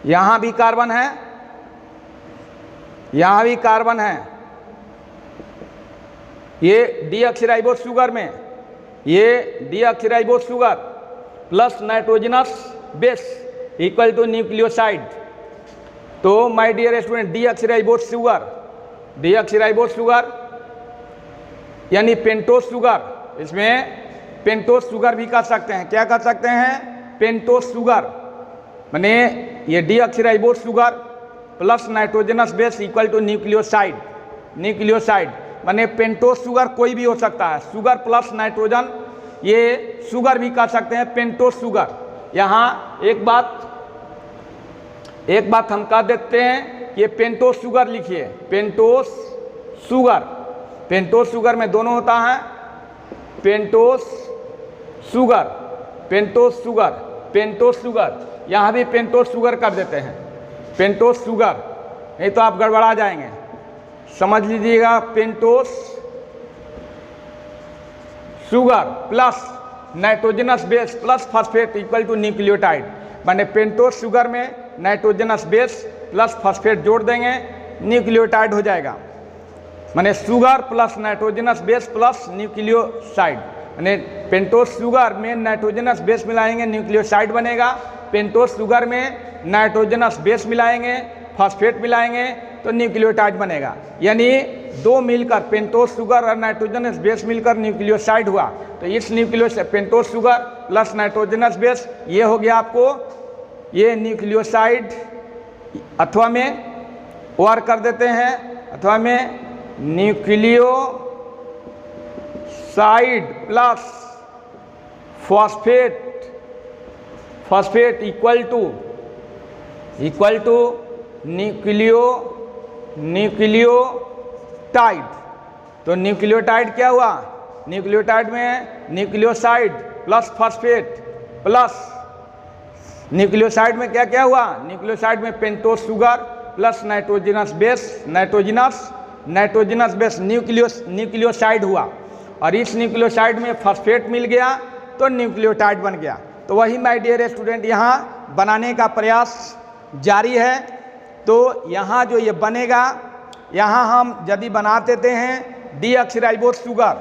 यहां भी कार्बन है, यहां भी कार्बन है। ये डीऑक्सीराइबोस शुगर में ये deoxyribose sugar plus nitrogenous base equal to nucleoside. तो my dear student, deoxyribose sugar यानी पेंटोस शुगर, इसमें पेंटोस शुगर भी कर सकते हैं। क्या कर सकते हैं, पेंटोस शुगर। माने ये deoxyribose sugar plus nitrogenous base equal to nucleoside, माने पेंटोस शुगर कोई भी हो सकता है। शुगर प्लस नाइट्रोजन, ये शुगर भी कर सकते हैं, पेंटोस शुगर। यहाँ एक बात हम कह देते हैं, ये पेंटोस शुगर लिखिए, पेंटोस शुगर में दोनों होता है, पेंटोस शुगर। यहाँ भी पेंटोस शुगर कर देते हैं, पेंटोस शुगर, नहीं तो आप गड़बड़ा जाएंगे। समझ लीजिएगा, pentose sugar plus nitrogenous base plus phosphate equal to nucleotide. माने पेंटोस शुगर में नाइट्रोजनस बेस प्लस फॉस्फेट जोड़ देंगे, न्यूक्लियोटाइड हो जाएगा। माने sugar plus nitrogenous base plus nucleoside. माने पेंटोस शुगर में नाइट्रोजनस बेस मिलाएंगे, न्यूक्लियोसाइड बनेगा। पेंटोस शुगर में नाइट्रोजनस बेस मिलाएंगे, फॉस्फेट मिलाएंगे तो न्यूक्लियोटाइड बनेगा। यानी दो मिलकर पेंटोज शुगर और नाइट्रोजनस बेस मिलकर न्यूक्लियोसाइड हुआ। तो इस pentose sugar plus nitrogenous base ये हो गया आपको ये न्यूक्लियोसाइड, अथवा में OR कर देते हैं, अथवा में nucleoside plus phosphate equal to nucleotide. तो न्यूक्लियोटाइड क्या हुआ, न्यूक्लियोटाइड में nucleoside plus phosphate plus nucleoside में क्या क्या हुआ, न्यूक्लियोसाइड में pentose sugar plus nitrogenous base nucleoside हुआ, और इस न्यूक्लियोसाइड में फॉस्फेट मिल गया तो न्यूक्लियोटाइड बन गया। तो वही माय डियर स्टूडेंट यहाँ बनाने का प्रयास जारी है। तो यहाँ जो ये बनेगा, यहाँ हम यदि बना देते हैं डीऑक्सीराइबोज शुगर,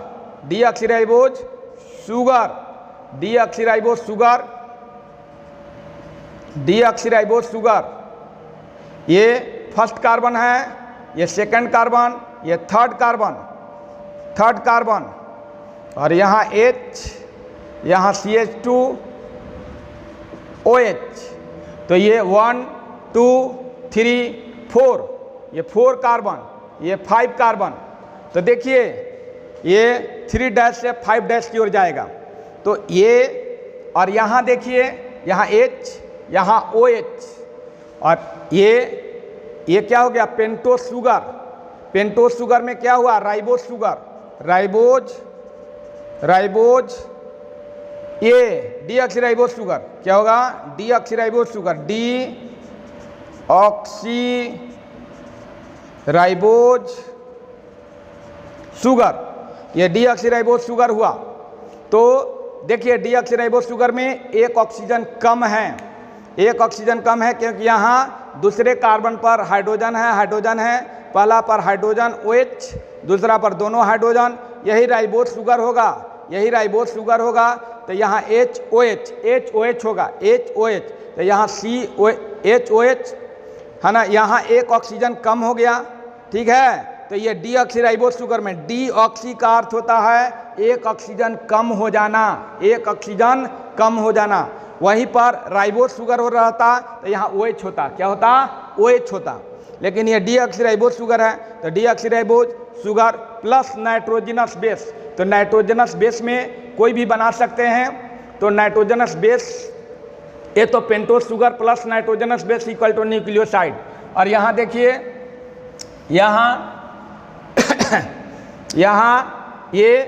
ये फर्स्ट कार्बन है, ये सेकंड कार्बन, ये थर्ड कार्बन, और यहाँ H, यहाँ CH2OH। तो ये 1 2 3 4, ये 4 कार्बन, ये 5 कार्बन। तो देखिए ये 3 डैश से 5 डैश की ओर जाएगा। तो ये, और यहाँ देखिए यहाँ H, यहाँ OH, और ये क्या हो गया, पेंटोज शुगर में क्या हुआ, राइबोज, ये डीऑक्सीराइबोज शुगर क्या होगा, डीऑक्सीराइबोज शुगर, ये डीऑक्सीराइबोज शुगर हुआ। तो देखिए डीऑक्सीराइबोज शुगर में एक ऑक्सीजन कम है, क्योंकि यहाँ दूसरे कार्बन पर हाइड्रोजन है, पहला पर हाइड्रोजन OH, दूसरा पर दोनों हाइड्रोजन, यही राइबोज शुगर होगा। तो यहाँ HOH होगा, तो यहाँ COH है ना, यहाँ एक ऑक्सीजन कम हो गया, ठीक है। तो ये डीऑक्सीराइबोज शुगर में डीऑक्सी का अर्थ होता है एक ऑक्सीजन कम हो जाना, वहीं पर राइबोज शुगर हो रहा था तो यहाँ OH होता, क्या होता, OH होता। लेकिन ये डीऑक्सीराइबोज शुगर है, तो deoxyribose sugar plus nitrogenous base, तो नाइट्रोजनस बेस में कोई भी बना सकते हैं। तो नाइट्रोजनस बेस, ये तो pentose sugar plus nitrogenous base equal to nucleoside. और यहाँ देखिए, यहाँ ये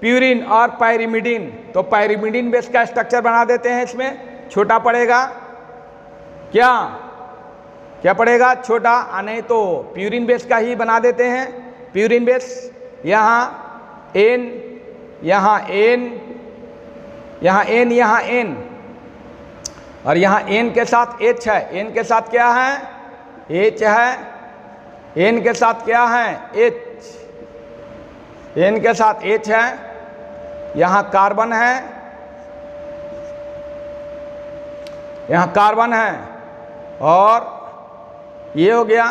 प्यूरिन और पायरिमिडीन, तो पायरिमिडीन बेस का स्ट्रक्चर बना देते हैं, इसमें छोटा पड़ेगा, क्या पड़ेगा, छोटा, नहीं तो प्यूरिन बेस का ही बना देते हैं। प्यूरिन बेस यहाँ N, यहाँ N, और यहाँ N के साथ H है, N के साथ क्या है, H है, N के साथ क्या है, H, N के साथ H है, यहाँ कार्बन है, और ये हो गया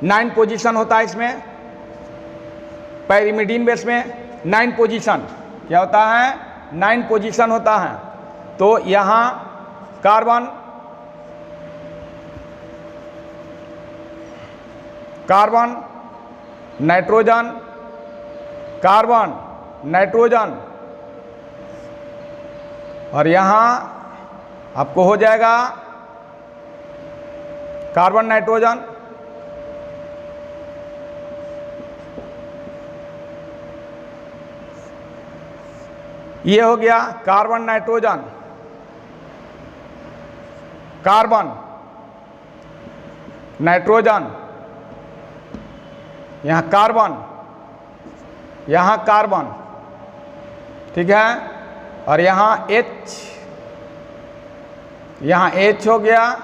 9 पोजीशन होता है इसमें, पायरिमिडीन बेस में 9 पोजीशन, क्या होता है, 9 पोजीशन होता है। तो यहाँ कार्बन, नाइट्रोजन, और यहाँ आपको हो जाएगा कार्बन नाइट्रोजन, ये हो गया कार्बन नाइट्रोजन, यहाँ कार्बन, ठीक है। और यहाँ H हो गया,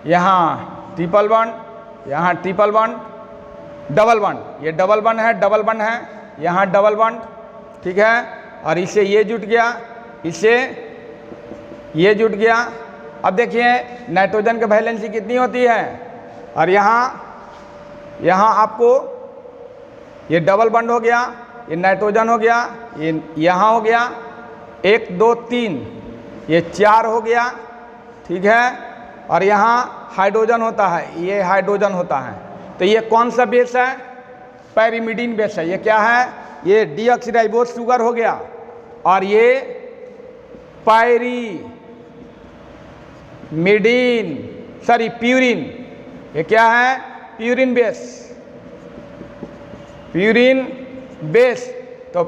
यहाँ ट्रिपल बॉन्ड, डबल बॉन्ड, ये डबल बॉन्ड है, यहाँ डबल बॉन्ड, ठीक है। और इससे ये जुट गया, अब देखिए नाइट्रोजन की वैलेंसी कितनी होती है, और यहाँ आपको ये डबल बॉन्ड हो गया, ये नाइट्रोजन हो गया, ये यहाँ हो गया 1 2 3, ये 4 हो गया, ठीक है। और यहाँ हाइड्रोजन होता है, ये हाइड्रोजन होता है। तो ये कौन सा बेस है? पैरिमिडीन बेस है। ये क्या है? ये डीऑक्सीराइबोज शुगर हो गया, और ये प्यूरिन, ये क्या है? Purine base. तो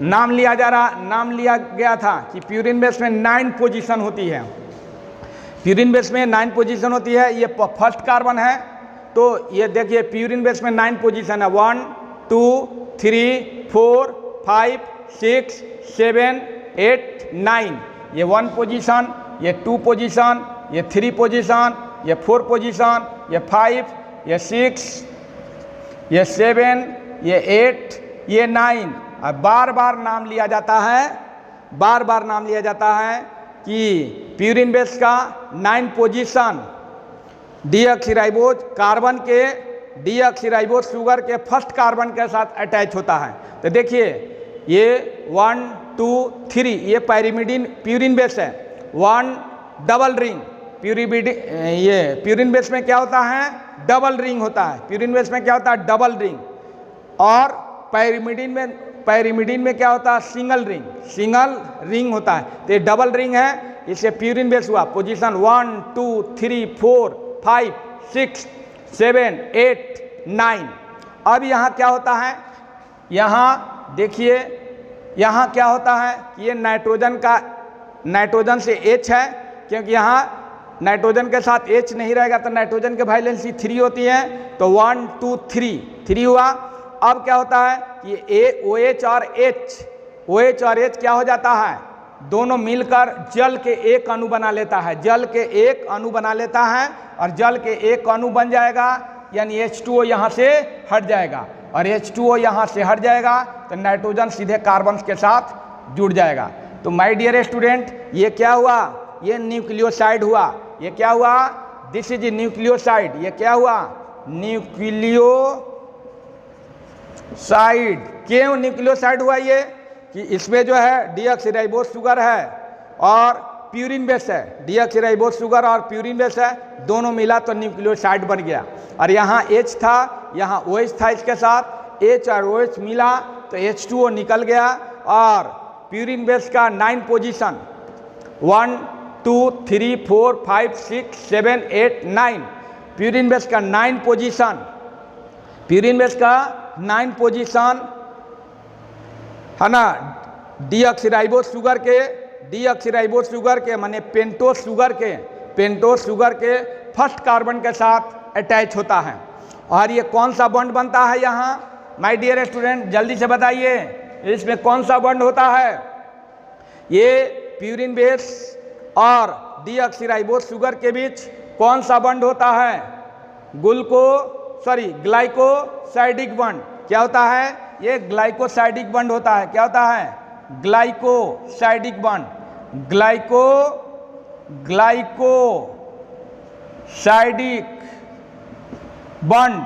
नाम लिया गया था कि प्यूरिन बेस में 9 पोजीशन होती है। प्यूरिन बेस में 9 पोजीशन होती है। ये फर्स्ट कार्बन है, तो ये देखिए प्यूरिन बेस में 9 पोजीशन है, 1 2 3 4 5 6 7 8 9। ये 1 पोजीशन, ये 2 पोजीशन, ये 3 पोजीशन, ये 4 पोजीशन, ये 5, ये 6, ये 7, ये 8, ये 9। और बार बार नाम लिया जाता है कि प्यूरिन बेस का 9 पोजीशन डीऑक्सीराइबोज कार्बन के डीऑक्सीराइबोज शुगर के फर्स्ट कार्बन के साथ अटैच होता है। तो देखिए ये 1 2 3, ये पैरिमिडीन प्यूरिन बेस है। 1 डबल रिंग, ये प्यूरिन बेस में क्या होता है? डबल रिंग होता है। प्यूरिन बेस में क्या होता है? Double ring. और पैरिमिडीन में क्या होता है? सिंगल रिंग होता है। तो ये डबल रिंग है, इससे प्यूरिन बेस हुआ। पोजीशन 1 2 3 4 5 6 7 8 9। अब यहाँ क्या होता है? यहाँ देखिए, यहाँ क्या होता है कि ये नाइट्रोजन से H है, क्योंकि यहाँ नाइट्रोजन के साथ H नहीं रहेगा तो नाइट्रोजन के वैलेंसी 3 होती है। तो 1 2 3 हुआ। अब क्या होता है कि OH और H क्या हो जाता है? दोनों मिलकर जल के एक अणु बना लेता है। और जल के एक अणु बन जाएगा, यानी H2O यहाँ से हट जाएगा। और H2O यहाँ से हट जाएगा तो नाइट्रोजन सीधे कार्बन के साथ जुड़ जाएगा। तो माय डियर स्टूडेंट, ये क्या हुआ? ये न्यूक्लियोसाइड हुआ। ये क्या हुआ? This is nucleoside. ये क्या हुआ? न्यूक्लियोसाइड। क्यों न्यूक्लियोसाइड हुआ? ये कि इसमें जो है डीऑक्सीराइबोज शुगर है और प्यूरिन बेस है। डीऑक्सीराइबोज शुगर और प्यूरिन बेस है, दोनों मिला तो न्यूक्लियोसाइड बन गया। और यहाँ H था, यहाँ OH था, इसके साथ H और OH मिला तो H2O निकल गया। और प्यूरिन बेस का 9 पोजीशन 1 2 3 4 5 6 7 8 9। प्यूरिन बेस का 9 पोजीशन है ना। डीऑक्सीराइबोज शुगर के माने पेंटोज शुगर के फर्स्ट कार्बन के साथ अटैच होता है। और ये कौन सा बॉन्ड बनता है यहाँ? माय डियर स्टूडेंट, जल्दी से बताइए, इसमें कौन सा बॉन्ड होता है? ये प्यूरिन बेस और डीऑक्सीराइबोज शुगर के बीच कौन सा बॉन्ड होता है? Glycosidic bond. क्या होता है? ये ग्लाइकोसाइडिक बॉन्ड होता है। क्या होता है? Glycosidic bond. Glycosidic bond.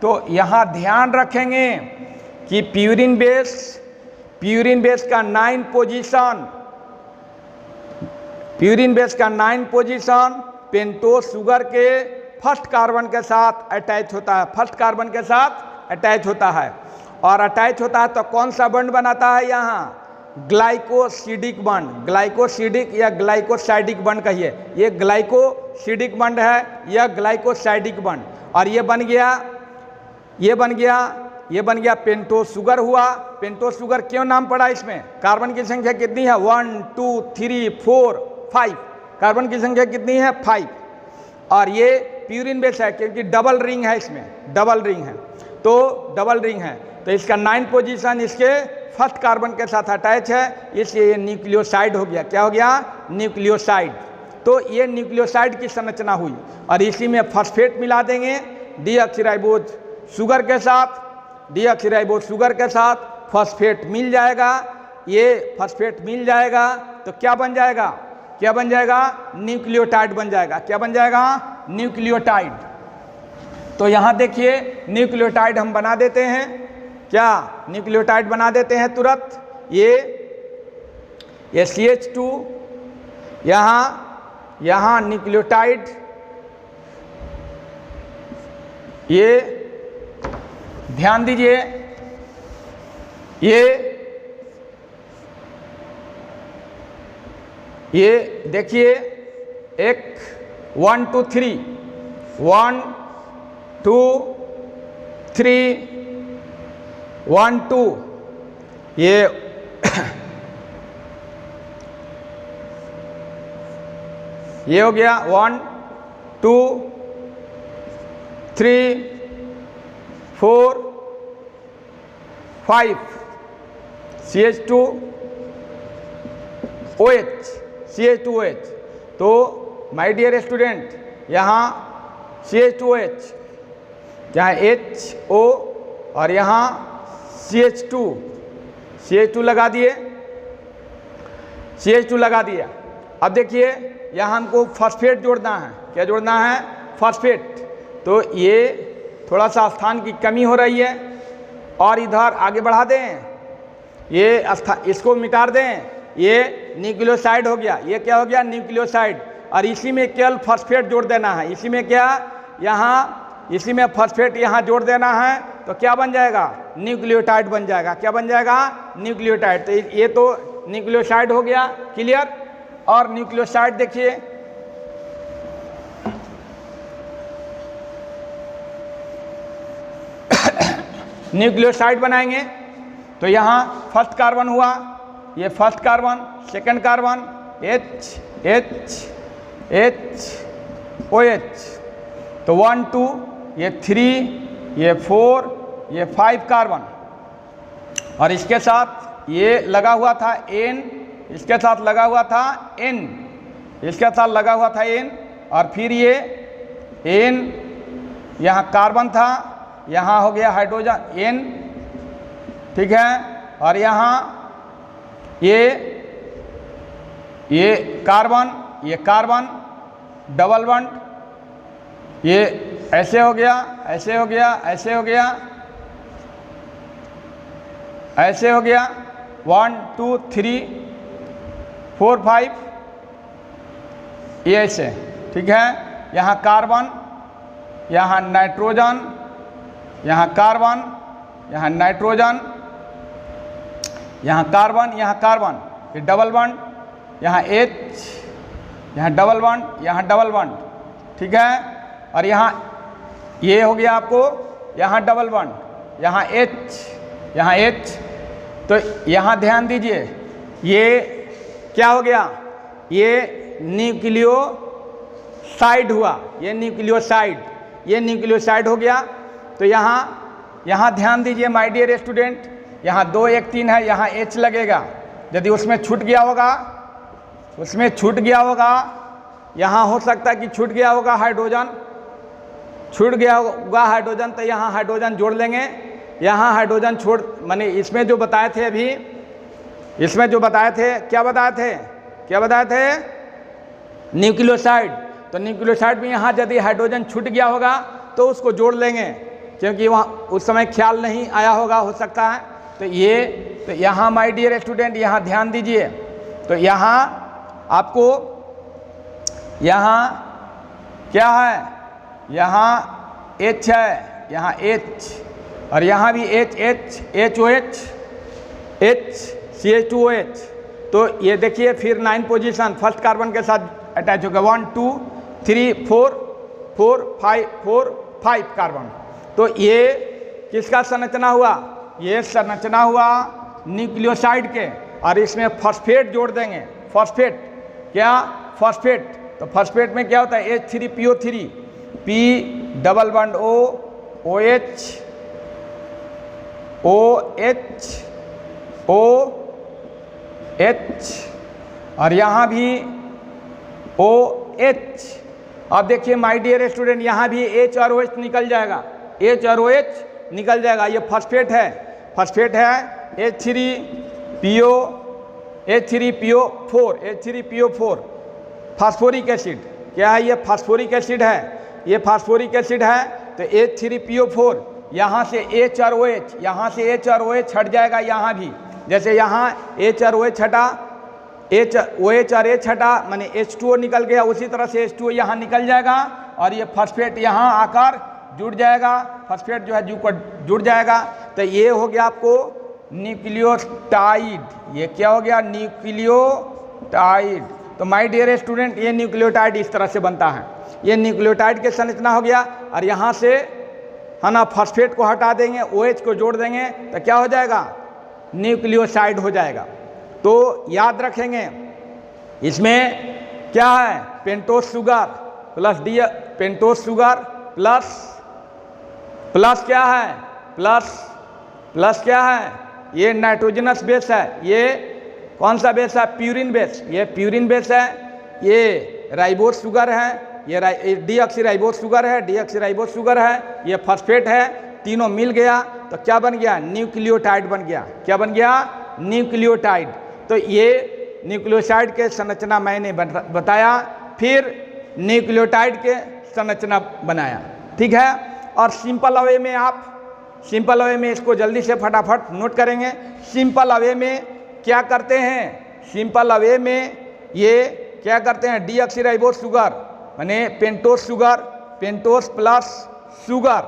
तो यहाँ ध्यान रखेंगे कि प्यूरिन बेस का 9 पोजीशन पेंटोज शुगर के फर्स्ट कार्बन के साथ अटैच होता है। और अटैच होता है तो कौन सा बॉन्ड बनाता है? यहाँ ग्लाइकोसिडिक बॉन्ड। ग्लाइकोसिडिक या ग्लाइकोसाइडिक बॉन्ड कहिए। ये ग्लाइकोसिडिक बॉन्ड है, यह ग्लाइकोसाइडिक बॉन्ड। और ये बन गया पेंटोज शुगर हुआ। पेंटोज शुगर क्यों नाम पड़ा इसमें? कार्बन की संख्या कितनी है? 1 2 3 4 5। कार्बन की संख्या कितनी है? 5। और ये प्यूरिन बेस है क्योंकि डबल रिंग है, इसमें डबल रिंग है। तो इसका 9 पोजीशन इसके फर्स्ट कार्बन के साथ अटैच है, इसलिए ये न्यूक्लियोसाइड हो गया। क्या हो गया? न्यूक्लियोसाइड। तो ये न्यूक्लियोसाइड की संरचना हुई। और इसी में फॉस्फेट मिला देंगे डीऑक्सीराइबोज शुगर के साथ फॉस्फेट मिल जाएगा। ये फॉस्फेट मिल जाएगा तो क्या बन जाएगा? न्यूक्लियोटाइड बन जाएगा। क्या बन जाएगा? न्यूक्लियोटाइड। तो यहाँ देखिए न्यूक्लियोटाइड हम बना देते हैं। क्या न्यूक्लियोटाइड बना देते हैं तुरंत। ये CH2 यहाँ न्यूक्लियोटाइड, ये ध्यान दीजिए, ये देखिए, एक 1 2 3 1 2 3 1 2, ये हो गया 1 2 3 4 5 CH2OH। तो माय डियर स्टूडेंट, यहाँ CH2OH, यहाँ HO और यहाँ CH2 लगा दिए, CH2 लगा दिया। अब देखिए यहाँ हमको फॉस्फेट जोड़ना है। क्या जोड़ना है? फॉस्फेट। तो ये थोड़ा सा स्थान की कमी हो रही है, और इधर आगे बढ़ा दें, ये इसको मिटा दें, ये न्यूक्लियोसाइड हो गया। ये क्या हो गया? न्यूक्लियोसाइड। और इसी में केवल फॉस्फेट जोड़ देना है। इसी में क्या, इसी में फॉस्फेट यहाँ जोड़ देना है, तो क्या बन जाएगा? न्यूक्लियोटाइड बन जाएगा। क्या बन जाएगा? न्यूक्लियोटाइड। तो ये तो न्यूक्लियोसाइड हो गया, क्लियर। और न्यूक्लियोसाइड देखिए, न्यूक्लियोसाइड बनाएंगे तो यहाँ फर्स्ट कार्बन हुआ, ये first carbon, second carbon OH, तो 1 2, ये 3, ये 4, ये 5 कार्बन। और इसके साथ ये लगा हुआ था N, इसके साथ लगा हुआ था N, इसके साथ लगा हुआ था N, और फिर ये N, यहाँ कार्बन था, यहाँ हो गया हाइड्रोजन N, ठीक है। और यहाँ ये कार्बन डबल बॉन्ड, ये ऐसे हो गया, ऐसे हो गया, ऐसे हो गया, ऐसे हो गया, 1 2 3 4 5, ये ऐसे, ठीक है। यहाँ कार्बन, यहाँ नाइट्रोजन, यहाँ कार्बन, यहाँ नाइट्रोजन, यहाँ कार्बन, यहाँ कार्बन, ये डबल बॉन्ड, यहाँ H, यहाँ डबल बॉन्ड, यहाँ डबल बॉन्ड, ठीक है। और यहाँ ये हो गया आपको, यहाँ डबल बॉन्ड, यहाँ H, यहाँ H। तो यहाँ ध्यान दीजिए, ये क्या हो गया? ये न्यूक्लियोसाइड हुआ, ये न्यूक्लियोसाइड हो गया। तो यहाँ ध्यान दीजिए माय डियर स्टूडेंट, यहाँ 2 1 3 है, यहाँ H लगेगा। यदि उसमें छूट गया होगा, यहाँ हो सकता है कि छूट गया होगा हाइड्रोजन, तो यहाँ हाइड्रोजन जोड़ लेंगे। यहाँ हाइड्रोजन माने इसमें जो बताए थे अभी, इसमें जो बताए थे, क्या बताए थे? न्यूक्लियोसाइड। तो न्यूक्लियोसाइड में यहाँ यदि हाइड्रोजन छूट गया होगा तो उसको जोड़ लेंगे, क्योंकि वहाँ उस समय ख्याल नहीं आया होगा, हो सकता है। तो यहाँ माय डियर स्टूडेंट, यहाँ ध्यान दीजिए। तो यहाँ आपको, यहाँ क्या है? यहाँ H है, यहाँ H, और यहाँ भी HOH, CH2OH। तो ये देखिए फिर 9 पोजीशन फर्स्ट कार्बन के साथ अटैच होगा, 1 2 3 4 5 कार्बन। तो ये किसका संरचना हुआ? ये संरचना हुआ न्यूक्लियोसाइड के, और इसमें फॉस्फेट जोड़ देंगे। फॉस्फेट, क्या? फॉस्फेट। तो फॉस्फेट में क्या होता है? H3PO3, P double bond O, OH, और यहाँ भी OH। अब देखिए माय डियर स्टूडेंट, यहाँ भी H और OH निकल जाएगा, H और OH निकल जाएगा। ये फॉस्फेट है, H3PO4, फास्फोरिक एसिड। क्या है? ये फास्फोरिक एसिड है, ये फास्फोरिक एसिड है। तो H3PO4, यहाँ से H और OH, यहाँ से H और OH हट जाएगा यहाँ भी। जैसे यहाँ H और OH हटा, OH और H हटा, माने H2O निकल गया, उसी तरह से H2O यहाँ निकल जाएगा और ये फॉस्फेट यहाँ आकर जुड़ जाएगा, फॉस्फेट जो है जुड़ जाएगा। तो ये हो गया आपको न्यूक्लियोटाइड। ये क्या हो गया? न्यूक्लियोटाइड। तो माय डियर स्टूडेंट, ये न्यूक्लियोटाइड इस तरह से बनता है। ये न्यूक्लियोटाइड के संरचना हो गया। और यहाँ से है ना फॉस्फेट को हटा देंगे, OH को जोड़ देंगे तो क्या हो जाएगा? न्यूक्लियोसाइड हो जाएगा। तो याद रखेंगे इसमें क्या है? Pentose sugar plus pentose sugar plus क्या है? प्लस क्या है? ये नाइट्रोजनस बेस है। ये कौन सा बेस है? Purine base. ये प्यूरिन बेस है। ये राइबोस शुगर है। ये डीऑक्सीराइबोस शुगर है, डीऑक्सीराइबोस शुगर है। ये फॉस्फेट है। तीनों मिल गया तो क्या बन गया? न्यूक्लियोटाइड बन गया। क्या बन गया? न्यूक्लियोटाइड। तो ये न्यूक्लियोसाइड के संरचना मैंने बताया, फिर न्यूक्लियोटाइड के संरचना बनाया। ठीक है। और सिंपल अवे में आप सिंपल अवे में इसको जल्दी से फटाफट नोट करेंगे। सिंपल अवे में क्या करते हैं? सिंपल अवे में ये क्या करते हैं? डीऑक्सीराइबोस शुगर माने pentose sugar, pentose plus sugar,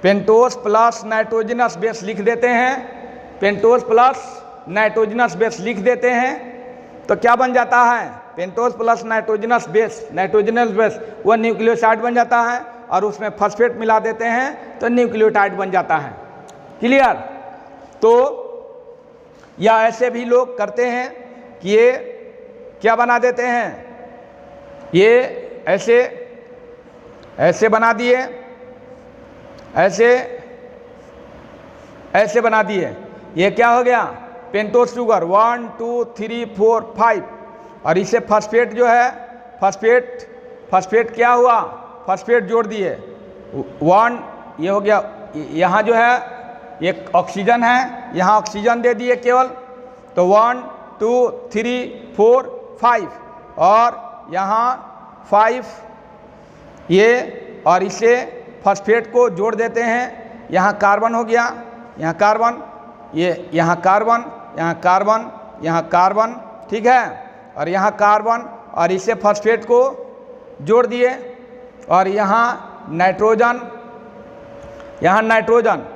pentose plus nitrogenous base लिख देते हैं। पेंटोस प्लस नाइट्रोजनस बेस लिख देते हैं तो क्या बन जाता है? पेंटोस प्लस नाइट्रोजनस बेस वो न्यूक्लियोसाइड बन जाता है और उसमें फॉस्फेट मिला देते हैं तो न्यूक्लियोटाइड बन जाता है। क्लियर? तो या ऐसे भी लोग करते हैं कि ये क्या बना देते हैं? ये ऐसे बना दिए, ऐसे बना दिए। ये क्या हो गया? पेंटोस शुगर 1 2 3 4 5 और इसे फॉस्फेट जो है फॉस्फेट क्या हुआ? फॉस्फेट जोड़ दिए 1। ये हो गया। यहाँ जो है एक ऑक्सीजन है, यहाँ ऑक्सीजन दे दिए केवल। तो 1 2 3 4 5 और यहाँ 5 ये और इसे फॉस्फेट को जोड़ देते हैं। यहाँ कार्बन हो गया, यहाँ कार्बन, ये यहाँ कार्बन, यहाँ कार्बन, यहाँ कार्बन। ठीक है। और यहाँ कार्बन और इसे फॉस्फेट को जोड़ दिए और यहाँ नाइट्रोजन,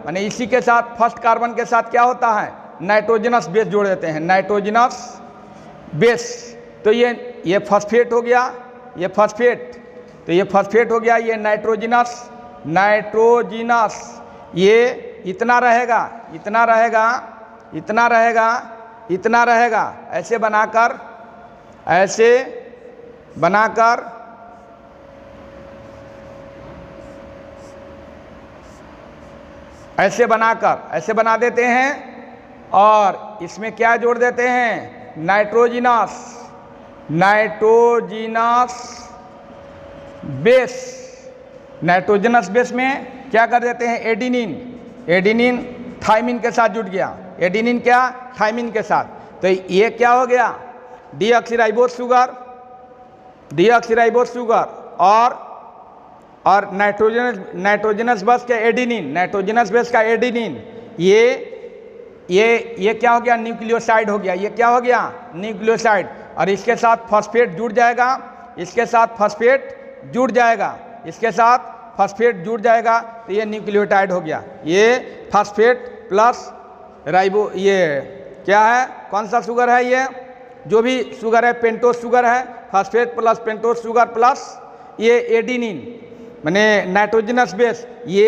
माने इसी के साथ फर्स्ट कार्बन के साथ क्या होता है? नाइट्रोजनस बेस जोड़ देते हैं, नाइट्रोजनस बेस। तो ये फॉस्फेट हो गया, ये फॉस्फेट, तो ये फॉस्फेट हो गया, ये नाइट्रोजनस, ये इतना रहेगा। ऐसे बनाकर ऐसे बना देते हैं और इसमें क्या जोड़ देते हैं? नाइट्रोजनस बेस में क्या कर देते हैं? एडिनिन थाइमिन के साथ जुड़ गया। एडिनिन क्या? थाइमिन के साथ। तो ये क्या हो गया? डीऑक्सीराइबोस शुगर और नाइट्रोजनस बेस का एडिनिन, ये क्या हो गया? न्यूक्लियोसाइड हो गया। ये क्या हो गया? न्यूक्लियोसाइड। और इसके साथ फॉस्फेट जुड़ जाएगा, इसके साथ फॉस्फेट जुड़ जाएगा तो ये न्यूक्लियोटाइड हो गया। ये फॉस्फेट प्लस राइबो, ये क्या है? कौन सा शुगर है? ये जो भी शुगर है पेंटोस शुगर है। Phosphate plus pentose sugar plus ये एडिनिन माने नाइट्रोजनस बेस, ये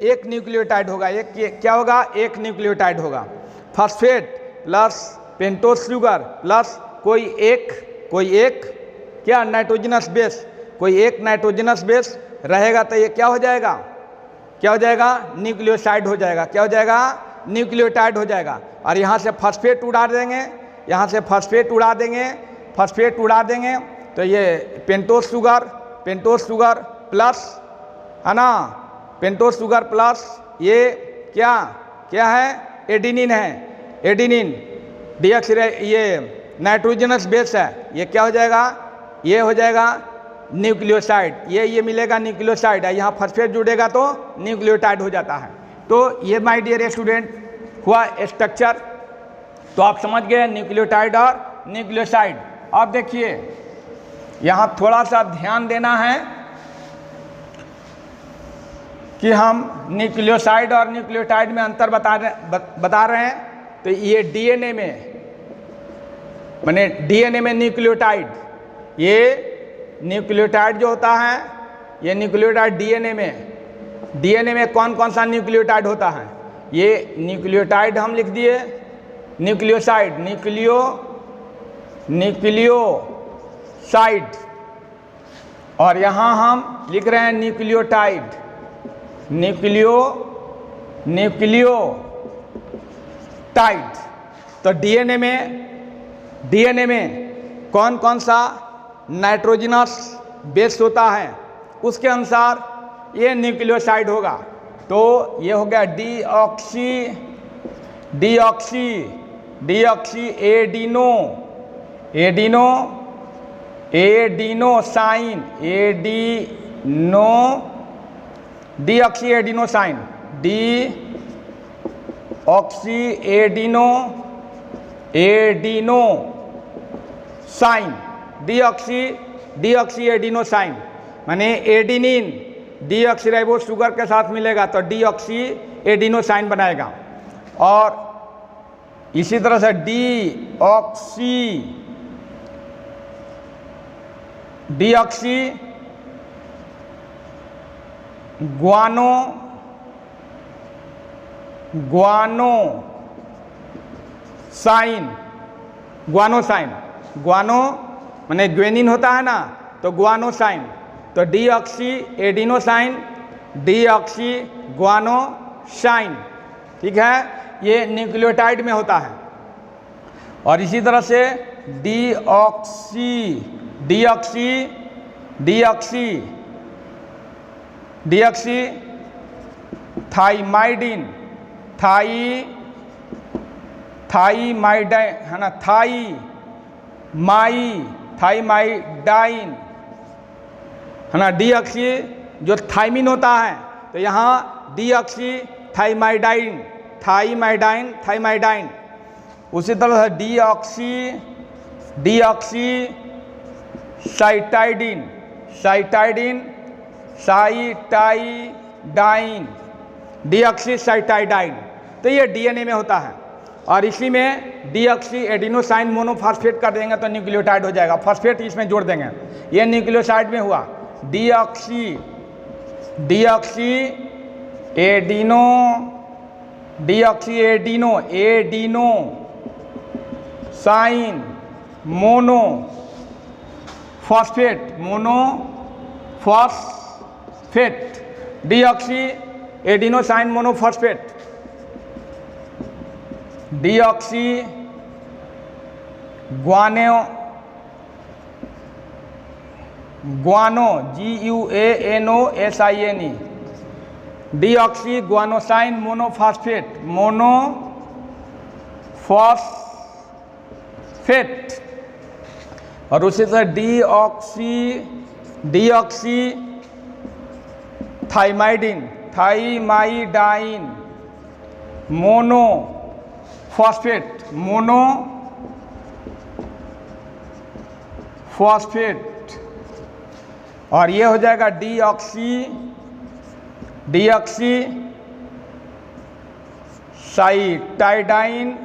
एक न्यूक्लियोटाइड होगा। एक क्या होगा? एक न्यूक्लियोटाइड होगा। Phosphate plus pentose sugar plus कोई एक क्या? नाइट्रोजनस बेस, कोई एक नाइट्रोजनस बेस रहेगा तो ये क्या हो जाएगा? न्यूक्लियोसाइड हो जाएगा। क्या हो जाएगा? न्यूक्लियोटाइड हो जाएगा। और यहाँ से फॉस्फेट उड़ा देंगे, तो ये पेंटोस शुगर प्लस है ना, पेंटोस शुगर प्लस ये क्या है? एडिनिन डीऑक्सी, ये नाइट्रोजनस बेस है। ये क्या हो जाएगा? ये हो जाएगा न्यूक्लियोसाइड, ये मिलेगा न्यूक्लियोसाइड, यहाँ फॉस्फेट जुड़ेगा तो न्यूक्लियोटाइड हो जाता है। तो ये माय डियर स्टूडेंट हुआ स्ट्रक्चर। तो आप समझ गए न्यूक्लियोटाइड और न्यूक्लियोसाइड। अब देखिए यहाँ थोड़ा सा ध्यान देना है कि हम न्यूक्लियोसाइड और न्यूक्लियोटाइड में अंतर बता रहे हैं। तो ये डीएनए में, माने डीएनए में न्यूक्लियोटाइड, ये न्यूक्लियोटाइड जो होता है, ये न्यूक्लियोटाइड डीएनए में कौन कौन सा न्यूक्लियोटाइड होता है, ये न्यूक्लियोटाइड हम लिख दिए, न्यूक्लियोसाइड, न्यूक्लियोसाइड, और यहाँ हम लिख रहे हैं न्यूक्लियोटाइड, न्यूक्लियोटाइड। तो डीएनए में कौन कौन सा नाइट्रोजनस बेस होता है, उसके अनुसार ये न्यूक्लियोसाइड होगा। तो ये हो गया deoxy adenosine, deoxy adenosine, deoxy adenosine माने एडिनिन डीऑक्सीराइबोस शुगर के साथ मिलेगा तो डीऑक्सी एडिनोसाइन बनाएगा। और इसी तरह से डीऑक्सी ग्वानो माने ग्वेनिन होता है ना, तो ग्वानोसाइन, तो डीऑक्सी एडिनोसाइन, डीऑक्सी ग्वानोसाइन, ठीक है, ये न्यूक्लियोटाइड में होता है। और इसी तरह से डीऑक्सी थाइमाइडिन है ना, थाइमाइडाइन है ना, डीऑक्सी जो थाइमिन होता है तो यहाँ डीऑक्सी थाइमाइडाइन। उसी तरह से डीऑक्सी साइटाइडाइन, तो ये डीएनए में होता है। और इसी में डीऑक्सी एडिनोसाइन मोनोफॉस्फेट कर देंगे तो न्यूक्लियोटाइड हो जाएगा, फॉस्फेट इसमें जोड़ देंगे, ये न्यूक्लियोसाइड में हुआ। Deoxy adenosine monophosphate, deoxy adenosine monophosphate, deoxy ग्वानो GUANOSINE, डीऑक्सी ग्वानोसाइन मोनोफॉस्फेट। और उसी तरह डीऑक्सी थाइमाइडाइन मोनोफॉस्फेट। और ये हो जाएगा डीऑक्सी साइटाइडाइन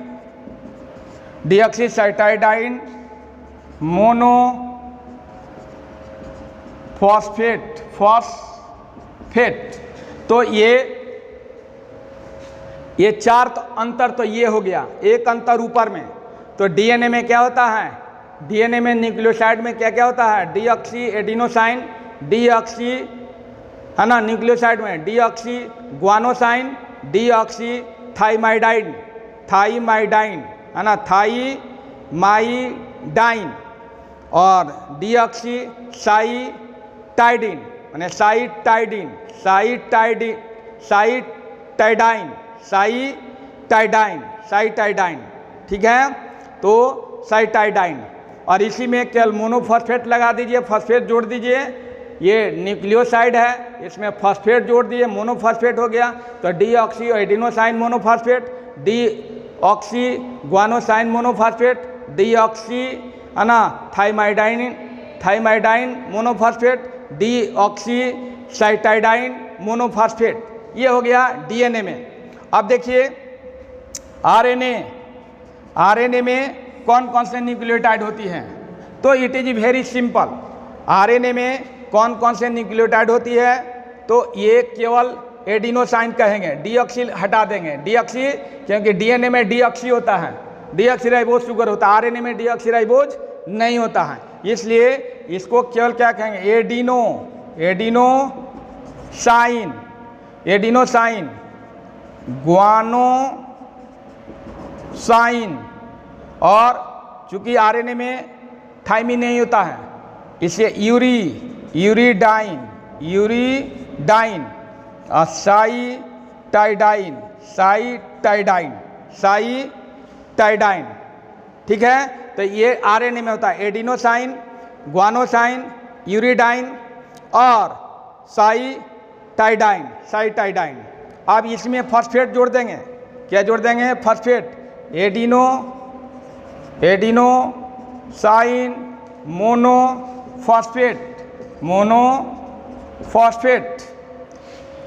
मोनोफॉस्फेट। तो ये चार अंतर तो ये हो गया। एक अंतर ऊपर में, तो डीएनए में क्या होता है, डीएनए में न्यूक्लियोसाइड में क्या क्या होता है, डीऑक्सी एडिनोसाइन, डीऑक्सी है ना, न्यूक्लियोसाइड में डीऑक्सी ग्वानोसाइन, डीऑक्सी थाइमाइडाइन है ना, थाइमाइडाइन, और डीऑक्सी साइटाइडिन माने साइटाइडाइन, ठीक है, तो साइटाइडाइन। और इसी में केवल मोनोफॉस्फेट लगा दीजिए, फॉस्फेट जोड़ दीजिए। ये न्यूक्लियोसाइड है, इसमें फॉस्फेट जोड़ दिए, मोनोफॉस्फेट हो गया। तो deoxy adenosine monophosphate, deoxy guanosine monophosphate, deoxy है ना थाइमाइडाइन मोनोफॉस्फेट, डीऑक्सी साइटाइडाइन मोनोफॉस्फेट। ये हो गया डीएनए में। अब देखिए आरएनए में कौन कौन से न्यूक्लियोटाइड होती हैं। तो it is very simple. RNA में कौन कौन से न्यूक्लियोटाइड होती है, तो ये केवल एडिनोसाइन कहेंगे, डीऑक्सी हटा देंगे, डीऑक्सी क्योंकि डीएनए में डीऑक्सी होता है, डीऑक्सीराइबोज शुगर होता है, आरएनए में डीऑक्सीराइबोज नहीं होता है, इसलिए इसको केवल क्या कहेंगे, एडिनोसाइन, ग्वानोसाइन। और चूंकि आरएनए में थाइमिन नहीं होता है, इससे यूरिडाइन, साइटाइडाइन। ठीक है, तो ये आरएनए में होता है, एडिनोसाइन, ग्वानोसाइन, यूरिडाइन और साइटाइडाइन। अब इसमें फॉस्फेट जोड़ देंगे। क्या जोड़ देंगे? फॉस्फेट, एडिनोसाइन मोनोफॉस्फेट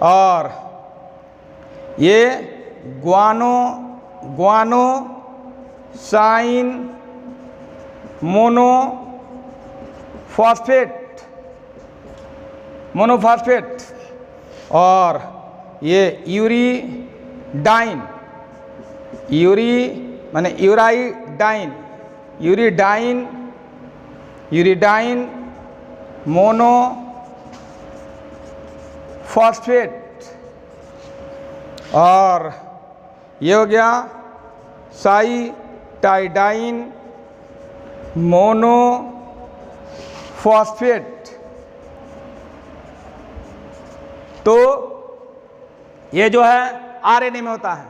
और ये ग्वानोसाइन मोनोफॉस्फेट और ये यूरिडाइन मोनोफॉस्फेट और ये हो गया साइटाइडाइन मोनोफॉस्फेट। तो ये जो है आरएनए में होता है।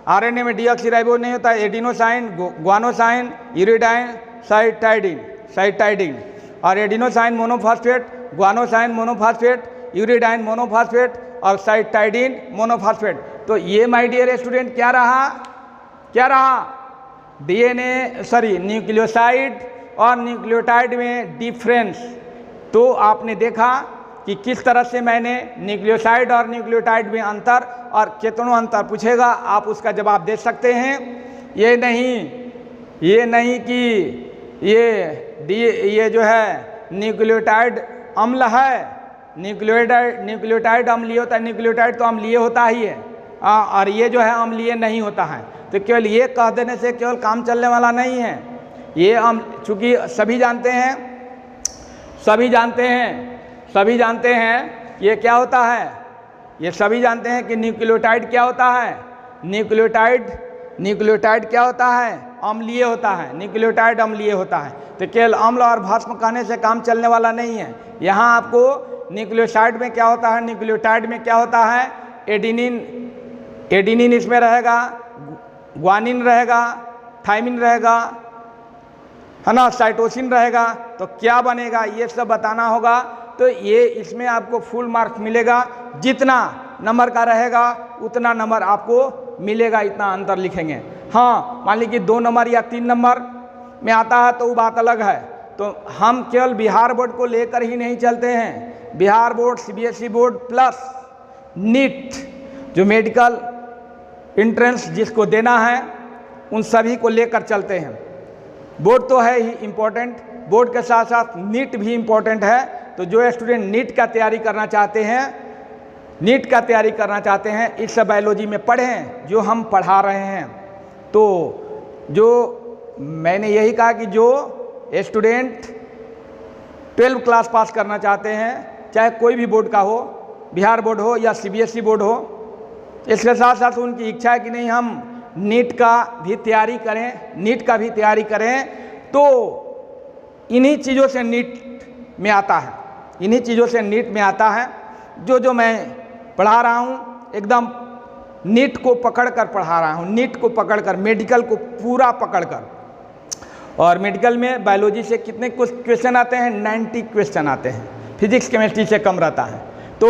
आरएनए में डीऑक्सीराइबोज नहीं होता है, एडिनोसाइन, ग्वानोसाइन, यूरिडाइन, साइटाइडिन और adenosine monophosphate, guanosine monophosphate, uridine monophosphate और साइटाइडिन मोनोफॉस्फेट। तो ये माय डियर स्टूडेंट क्या रहा न्यूक्लियोसाइड और न्यूक्लियोटाइड में डिफरेंस। तो आपने देखा कि किस तरह से मैंने न्यूक्लियोसाइड और न्यूक्लियोटाइड में अंतर और कितनों अंतर पूछेगा, आप उसका जवाब दे सकते हैं। ये नहीं कि ये जो है न्यूक्लियोटाइड अम्ल है, न्यूक्लियोटाइड अम्लीय होता है, न्यूक्लियोटाइड तो अम्लीय होता ही है और ये जो है अम्लीय नहीं होता है। तो केवल ये कह देने से केवल काम चलने वाला नहीं है। ये चूँकि सभी जानते हैं ये क्या होता है, ये सभी जानते हैं कि न्यूक्लियोटाइड क्या होता है। न्यूक्लियोटाइड क्या होता है? अम्लीय होता है, न्यूक्लियोटाइड अम्लीय होता है। तो केवल अम्ल और भस्म कहने से काम चलने वाला नहीं है। यहाँ आपको न्यूक्लियोसाइड में क्या होता है, न्यूक्लियोटाइड में क्या होता है, एडिनिन इसमें रहेगा, ग्वानिन रहेगा, थाइमिन रहेगा, है ना, साइटोसिन रहेगा। तो क्या बनेगा ये सब बताना होगा। तो ये इसमें आपको फुल मार्क्स मिलेगा, जितना नंबर का रहेगा उतना नंबर आपको मिलेगा, इतना अंतर लिखेंगे। हाँ, मान लीजिए 2 नंबर या 3 नंबर में आता है तो वो बात अलग है। तो हम केवल बिहार बोर्ड को लेकर ही नहीं चलते हैं, Bihar board, CBSE board plus NEET जो मेडिकल एंट्रेंस जिसको देना है उन सभी को लेकर चलते हैं। बोर्ड तो है ही इम्पोर्टेंट, बोर्ड के साथ साथ नीट भी इम्पोर्टेंट है। तो जो स्टूडेंट नीट का तैयारी करना चाहते हैं इस बायोलॉजी में पढ़ें जो हम पढ़ा रहे हैं। तो जो मैंने यही कहा कि जो स्टूडेंट 12 क्लास पास करना चाहते हैं, चाहे कोई भी बोर्ड का हो, बिहार बोर्ड हो या सीबीएसई बोर्ड हो, इसके साथ साथ उनकी इच्छा है कि नहीं हम नीट का भी तैयारी करें, तो इन्हीं चीज़ों से नीट में आता है, जो मैं पढ़ा रहा हूँ एकदम नीट को पकड़ कर पढ़ा रहा हूँ, नीट को पकड़ कर, मेडिकल को पूरा पकड़ कर। और मेडिकल में बायोलॉजी से कितने क्वेश्चन आते हैं? 90 क्वेश्चन आते हैं, फिजिक्स केमिस्ट्री से कम रहता है। तो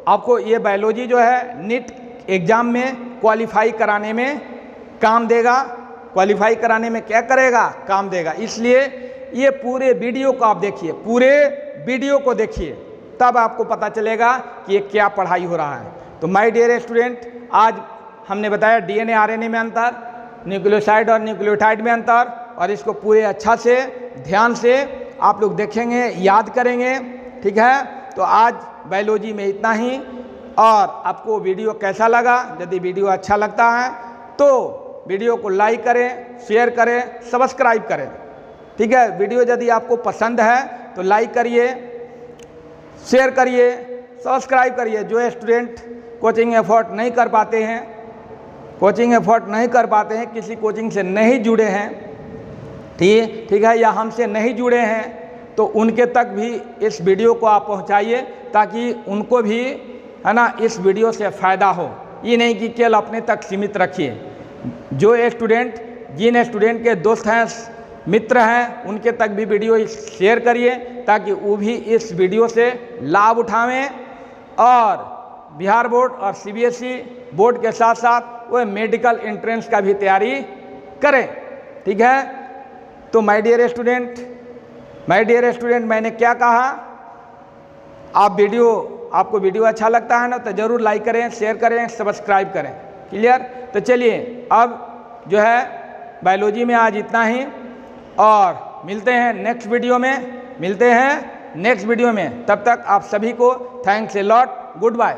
आपको ये बायोलॉजी जो है नीट एग्ज़ाम में क्वालिफाई कराने में काम देगा, क्वालिफाई कराने में क्या करेगा? काम देगा। इसलिए ये पूरे वीडियो को आप देखिए, पूरे वीडियो को देखिए, तब आपको पता चलेगा कि ये क्या पढ़ाई हो रहा है। तो माय डियर स्टूडेंट, आज हमने बताया डीएनए आरएनए में अंतर, न्यूक्लियोसाइड और न्यूक्लियोटाइड में अंतर, और इसको पूरे अच्छा से ध्यान से आप लोग देखेंगे, याद करेंगे, ठीक है। तो आज बायोलॉजी में इतना ही। और आपको वीडियो कैसा लगा? यदि वीडियो अच्छा लगता है तो वीडियो को लाइक करें, शेयर करें, सब्सक्राइब करें, ठीक है। वीडियो यदि आपको पसंद है तो लाइक करिए, शेयर करिए, सब्सक्राइब करिए। जो स्टूडेंट कोचिंग एफर्ट नहीं कर पाते हैं, किसी कोचिंग से नहीं जुड़े हैं, ठीक है, या हमसे नहीं जुड़े हैं, तो उनके तक भी इस वीडियो को आप पहुंचाइए, ताकि उनको भी, है ना, इस वीडियो से फ़ायदा हो। ये नहीं कि केवल अपने तक सीमित रखिए। जिन स्टूडेंट के दोस्त हैं, मित्र हैं, उनके तक भी वीडियो शेयर करिए, ताकि वो भी इस वीडियो से लाभ उठावें और बिहार बोर्ड और सीबीएसई बोर्ड के साथ साथ वो मेडिकल एंट्रेंस का भी तैयारी करें, ठीक है। तो माय डियर स्टूडेंट, मैंने क्या कहा? आपको वीडियो अच्छा लगता है ना, तो ज़रूर लाइक करें, शेयर करें, सब्सक्राइब करें। क्लियर? तो चलिए अब जो है बायोलॉजी में आज इतना ही, और मिलते हैं नेक्स्ट वीडियो में। तब तक आप सभी को thanks a lot, good bye.